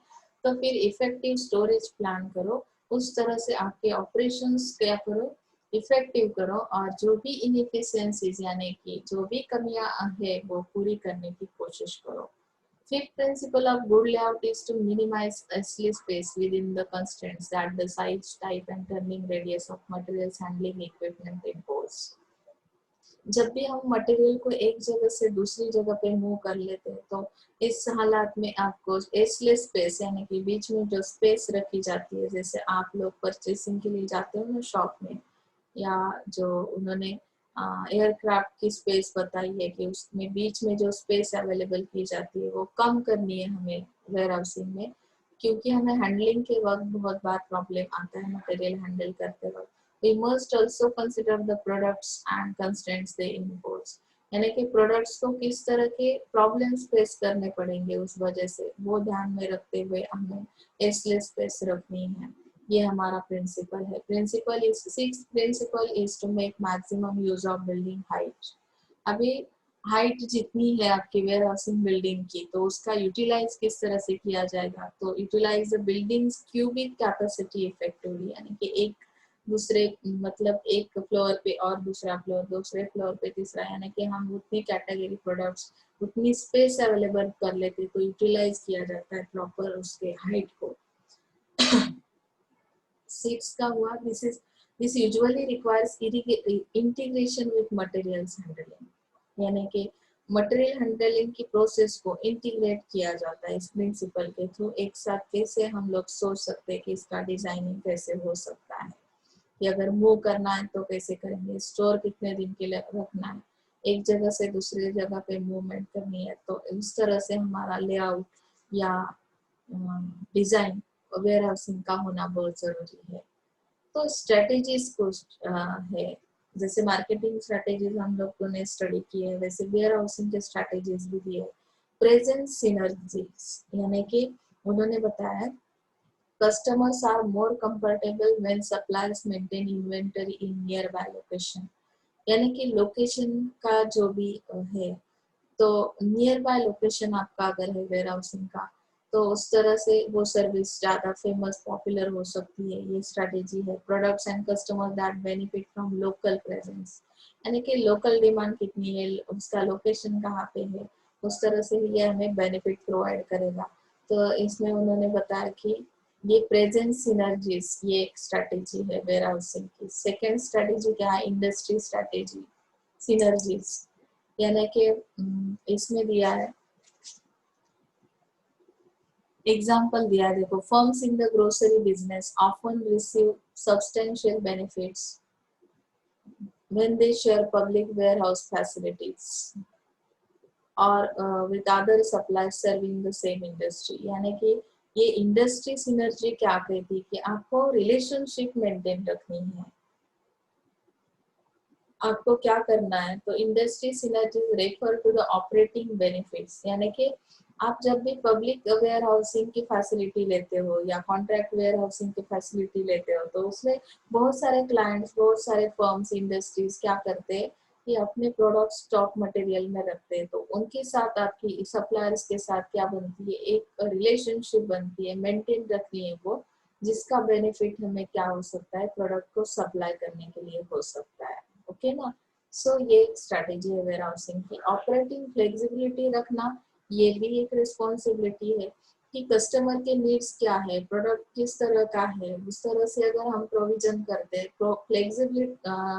तो फिर इफेक्टिव स्टोरेज प्लान करो, उस तरह से आपके ऑपरेशंस क्या करो, इफेक्टिव करो और जो भी इनएफिशिएंसीज यानी कि जो भी कमियां है वो पूरी करने की कोशिश करो। Fifth principle of good layout is to minimize actual space within the constraints that the size, type and turning radius of materials handling equipment impose. जब भी हम मटेरियल को एक जगह से दूसरी जगह पे मूव कर लेते हैं, तो इस हालात में आपको एसलेस स्पेस यानी कि बीच में जो स्पेस रखी जाती है, जैसे आप लोग परचेसिंग के लिए जाते हो ना शॉप में, या जो उन्होंने एयरक्राफ्ट की स्पेस बताई है कि उसमें बीच में जो स्पेस अवेलेबल की जाती है वो कम करनी है हमें वेयर हाउसिंग में, क्योंकि हमें हैंडलिंग के वक्त बहुत बार प्रॉब्लम आता है मटेरियल हैंडल करते वक्त। We must also consider the products and constraints they impose, यानी कि प्रोडक्ट्स को किस तरह के प्रॉब्लम्स फेस करने पड़ेंगे उस वजह से, वो ध्यान में रखते हुए हमें एसलेस स्पेस रखनी है। ये हमारा प्रिंसिपल है। Principle is sixth principle is to make maximum use of building height. अभी हाइट जितनी है आपकी वेयर हाउसिंग बिल्डिंग की, तो उसका यूटिलाइज किस तरह से किया जाएगा, तो utilize the buildings cubic capacity effectively, यानी कि एक दूसरे मतलब एक फ्लोर पे और दूसरा फ्लोर, दूसरे फ्लोर पे तीसरा, यानी कि हम उतनी कैटेगरी प्रोडक्ट्स उतनी स्पेस अवेलेबल कर लेते, तो यूटिलाइज किया जाता है प्रॉपर उसके हाइट को। सिक्स का हुआ this usually requires integration with materials handling, यानी कि मटेरियल हैंडलिंग की प्रोसेस को इंटीग्रेट किया जाता है इस प्रिंसिपल के थ्रू। एक साथ कैसे हम लोग सोच सकते हैं कि इसका डिजाइनिंग कैसे हो सकता है, कि अगर मूव करना है तो कैसे करेंगे, स्टोर कितने दिन के लिए रखना है, एक जगह से दूसरी जगह पे मूवमेंट करनी है, तो इस तरह से हमारा लेआउट या डिजाइन वेयर हाउसिंग का होना बहुत जरूरी है। तो स्ट्रेटेजीज कुछ है जैसे मार्केटिंग स्ट्रेटेजीज हम लोगों ने स्टडी की है, वैसे वेयर हाउसिंग के स्ट्रेटेजीज भी दी है। प्रेजेंट सिनर्जीज यानी कि उन्होंने बताया customers are more comfortable when suppliers maintain inventory in nearby location। यानी कि लोकेशन का जो भी है, तो नियर बाय लोकेशन आपका अगर है वेयर हाउसिंग का, तो उस तरह से वो सर्विस ज्यादा फेमस पॉपुलर हो सकती है। ये स्ट्रेटेजी है। Products and customer that benefit from local presence, यानी कि लोकल डिमांड कितनी है, उसका लोकेशन कहाँ पे है, उस तरह से ये हमें बेनिफिट प्रोवाइड करेगा। तो इसमें उन्होंने बताया कि ये प्रेजेंट सिनर्जीज ये एक स्ट्रेटेजी है वेयर हाउसिंग की। सेकेंड स्ट्रेटेजी क्या है, इंडस्ट्री स्ट्रेटेजी सिनर्जीज, यानी कि इसमें दिया है एग्जाम्पल दिया है, देखो firms in the grocery business often receive substantial benefits when they share public warehouse facilities और with other suppliers serving the same industry. यानी कि ये इंडस्ट्री सिनर्जी क्या कहती है कि आपको रिलेशनशिप मेंटेन रखनी है, आपको क्या करना है। तो industry synergies refer to the operating benefits, यानी कि आप जब भी पब्लिक वेयर हाउसिंग की फैसिलिटी लेते हो या कॉन्ट्रैक्ट वेयर हाउसिंग की फैसिलिटी लेते हो, तो उसमें बहुत सारे क्लाइंट्स, बहुत सारे फर्म्स, इंडस्ट्रीज क्या करते हैं कि अपने प्रोडक्ट स्टॉक मटेरियल में रखते हैं। तो उनके साथ आपकी सप्लायर्स के साथ क्या बनती है, एक रिलेशनशिप बनती है, मेंटेन रखनी है वो, जिसका बेनिफिट हमें क्या हो सकता है, प्रोडक्ट को सप्लाई करने के लिए हो सकता है। ओके ना। सो ये स्ट्रेटेजी है वेयर हाउसिंग की। ऑपरेटिंग फ्लेक्सिबिलिटी रखना ये भी एक रिस्पॉन्सिबिलिटी है कि कस्टमर के नीड्स क्या है, प्रोडक्ट किस तरह का है, उस तरह से अगर हम प्रोविजन करते हैं,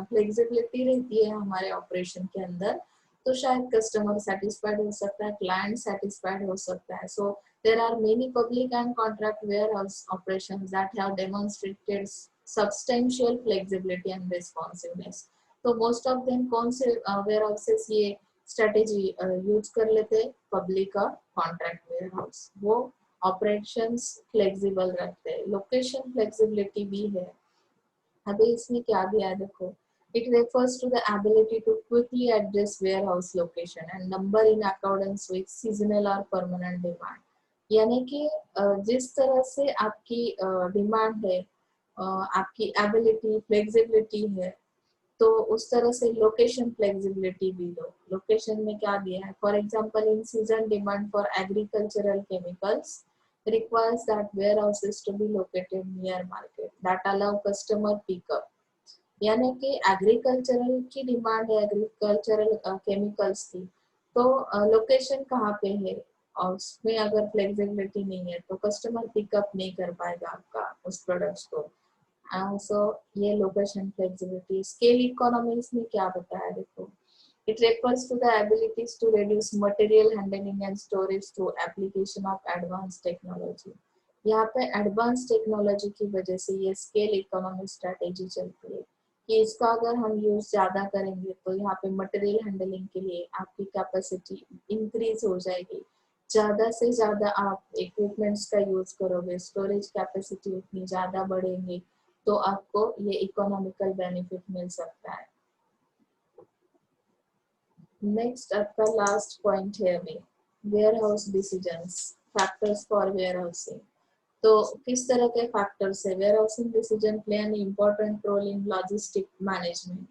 फ्लेक्सिबिलिटी रहती है हमारे ऑपरेशन के अंदर, तो शायद कस्टमर सेटिस्फाइड हो सकता है, क्लाइंट सेटिस्फाइड हो सकता है। सो there are many public and contract warehouse operations that have demonstrated substantial flexibility and responsiveness। तो मोस्ट ऑफ देम कौन से वेयर हाउसेस ये स्ट्रेटेजी यूज कर लेते हैं, पब्लिक और कॉन्ट्रैक्ट वेयर हाउस, वो ऑपरेशंस फ्लेक्सिबल रखते हैं। लोकेशन फ्लेक्सिबिलिटी भी है। अभी इसमें क्या दिया है देखो, it refers to the ability to quickly adjust warehouse location and number in accordance with seasonal or permanent demand। यानी कि जिस तरह से आपकी डिमांड है, आपकी एबिलिटी फ्लेक्सिबिलिटी है, तो उस तरह से लोकेशन फ्लेक्सिबिलिटी भी दो। लोकेशन में क्या दिया है, for example in season demand for agricultural chemicals requires that warehouses to be located near market that allow customer pickup। यानी कि एग्रीकल्चरल की डिमांड है, एग्रीकल्चरल केमिकल्स की, तो लोकेशन कहाँ पे है, और उसमें अगर फ्लेक्सिबिलिटी नहीं है तो कस्टमर पिकअप नहीं कर पाएगा आपका उस प्रोडक्ट्स को। सो ये लोकेशन फ्लेक्सिबिलिटी। स्केल इकोनॉमीज में क्या बताया देखो, it refers to the abilities to reduce material handling and storage through application of advanced technology। यहाँ पे एडवांस टेक्नोलॉजी की वजह से ये स्केल इकोनॉमी स्ट्रेटेजी चलती है कि इसका अगर हम यूज ज्यादा करेंगे तो यहाँ पे मटेरियल हैंडलिंग के लिए आपकी कैपेसिटी इंक्रीज हो जाएगी। ज्यादा से ज्यादा आप इक्विपमेंट्स का यूज करोगे, स्टोरेज कैपेसिटी उतनी ज्यादा बढ़ेंगी, तो आपको ये इकोनॉमिकल बेनिफिट मिल सकता है। नेक्स्ट आपका लास्ट पॉइंट है अभी, warehouse decisions, factors for warehousing. तो किस तरह के फैक्टर्स है, warehousing decision play an important role in logistic management.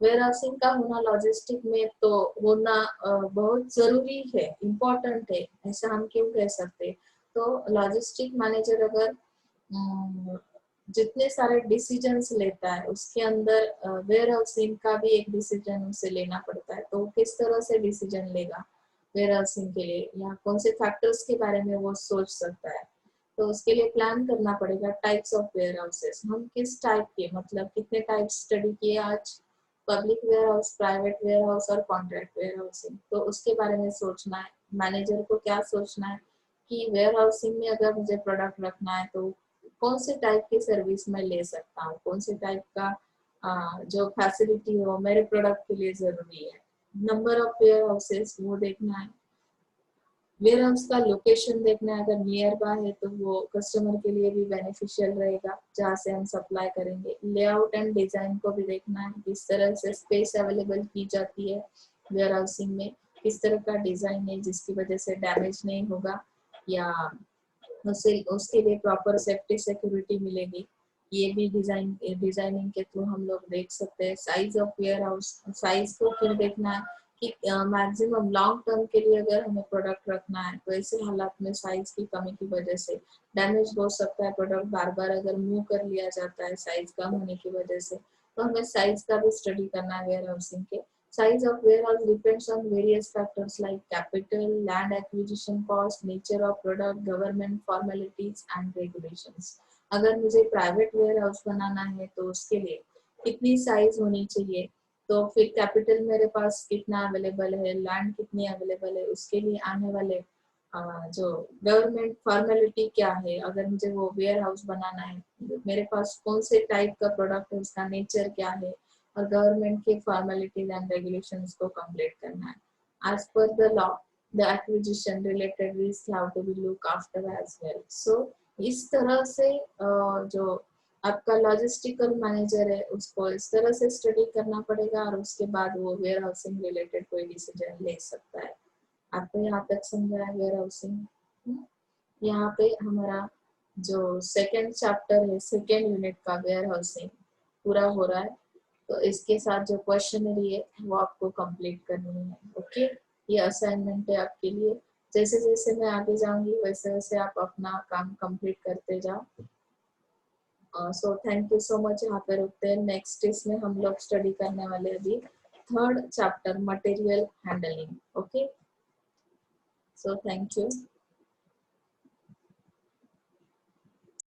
Warehousing का होना लॉजिस्टिक में तो होना बहुत जरूरी है, इम्पोर्टेंट है, ऐसा हम क्यों कह सकते। तो लॉजिस्टिक मैनेजर अगर जितने सारे डिसीजंस लेता है उसके अंदर वेयर हाउसिंग का भी एक डिसीजन उसे लेना पड़ता है, तो किस तरह से डिसीजन लेगा वेयर हाउसिंग के लिए, या कौन से फैक्टर्स के बारे में वो सोच सकता है। तो उसके लिए प्लान करना पड़ेगा टाइप्स ऑफ वेयर हाउसेस, हम किस टाइप के, मतलब कितने टाइप स्टडी किए आज, public warehouse, private warehouse और कॉन्ट्रैक्ट वेयर हाउसिंग, तो उसके बारे में सोचना है। मैनेजर को क्या सोचना है कि वेयर हाउसिंग में अगर मुझे प्रोडक्ट रखना है तो कौन से टाइप की सर्विस मैं ले सकता हूँ, कौन से टाइप का जो फैसिलिटी हो मेरे प्रोडक्ट के लिए जरूरी है। नंबर ऑफ वेयर हाउसेस वो देखना है, वेयर हाउस का लोकेशन देखना है, अगर नियर बाय है तो वो कस्टमर के लिए भी बेनिफिशियल रहेगा जहाँ से हम सप्लाई करेंगे। लेआउट एंड डिजाइन को भी देखना है, किस तरह से स्पेस अवेलेबल की जाती है वेयर हाउसिंग में, किस तरह का डिजाइन है जिसकी वजह से डैमेज नहीं होगा या उसे उसके लिए प्रॉपर सेफ्टी सिक्योरिटी मिलेगी, ये भी डिजाइनिंग के थ्रू हम लोग देख सकते हैं। Size of warehouse, size को फिर देखना है कि मैक्सिमम लॉन्ग टर्म के लिए अगर हमें प्रोडक्ट रखना है तो ऐसे हालात में साइज की कमी की वजह से डैमेज हो सकता है प्रोडक्ट, बार बार अगर मूव कर लिया जाता है साइज कम होने की वजह से, तो हमें साइज का भी स्टडी करना है वेयर हाउसिंग के। Size of warehouse depends on various factors like capital, land acquisition cost, nature of product, government formalities and regulations. अगर मुझे प्राइवेट वेयर हाउस बनाना है तो उसके लिए कितनी साइज होनी चाहिए, तो फिर कैपिटल मेरे पास कितना अवेलेबल है, लैंड कितनी अवेलेबल है, उसके लिए आने वाले जो गवर्नमेंट फॉर्मेलिटी क्या है, अगर मुझे वो वेयर हाउस बनाना है मेरे पास कौन से टाइप का प्रोडक्ट है, उसका नेचर क्या है, और गवर्नमेंट के फॉर्मेलिटीज एंड रेगुलेशंस को कंप्लीट करना है। As per the law the acquisition related risk have to be look after as well. So इस तरह से जो आपका लॉजिस्टिकल मैनेजर है उसको इस तरह से स्टडी करना पड़ेगा और उसके बाद वो वेयर हाउसिंग रिलेटेड कोई डिसीजन ले सकता है। आपको यहाँ तक समझा है वेयर हाउसिंग? यहाँ पे हमारा जो सेकेंड चैप्टर है सेकेंड यूनिट का वेयर हाउसिंग पूरा हो रहा है, तो इसके साथ जो क्वेश्चनरी है वो आपको कंप्लीट करनी है। ओके, ये असाइनमेंट है आपके लिए। जैसे जैसे मैं आगे जाऊंगी वैसे वैसे आप अपना काम कंप्लीट करते जाओ। So thank you so much. यहाँ पे रुकते हैं, नेक्स्ट इसमें हम लोग स्टडी करने वाले अभी third chapter material handling. Okay, so thank you.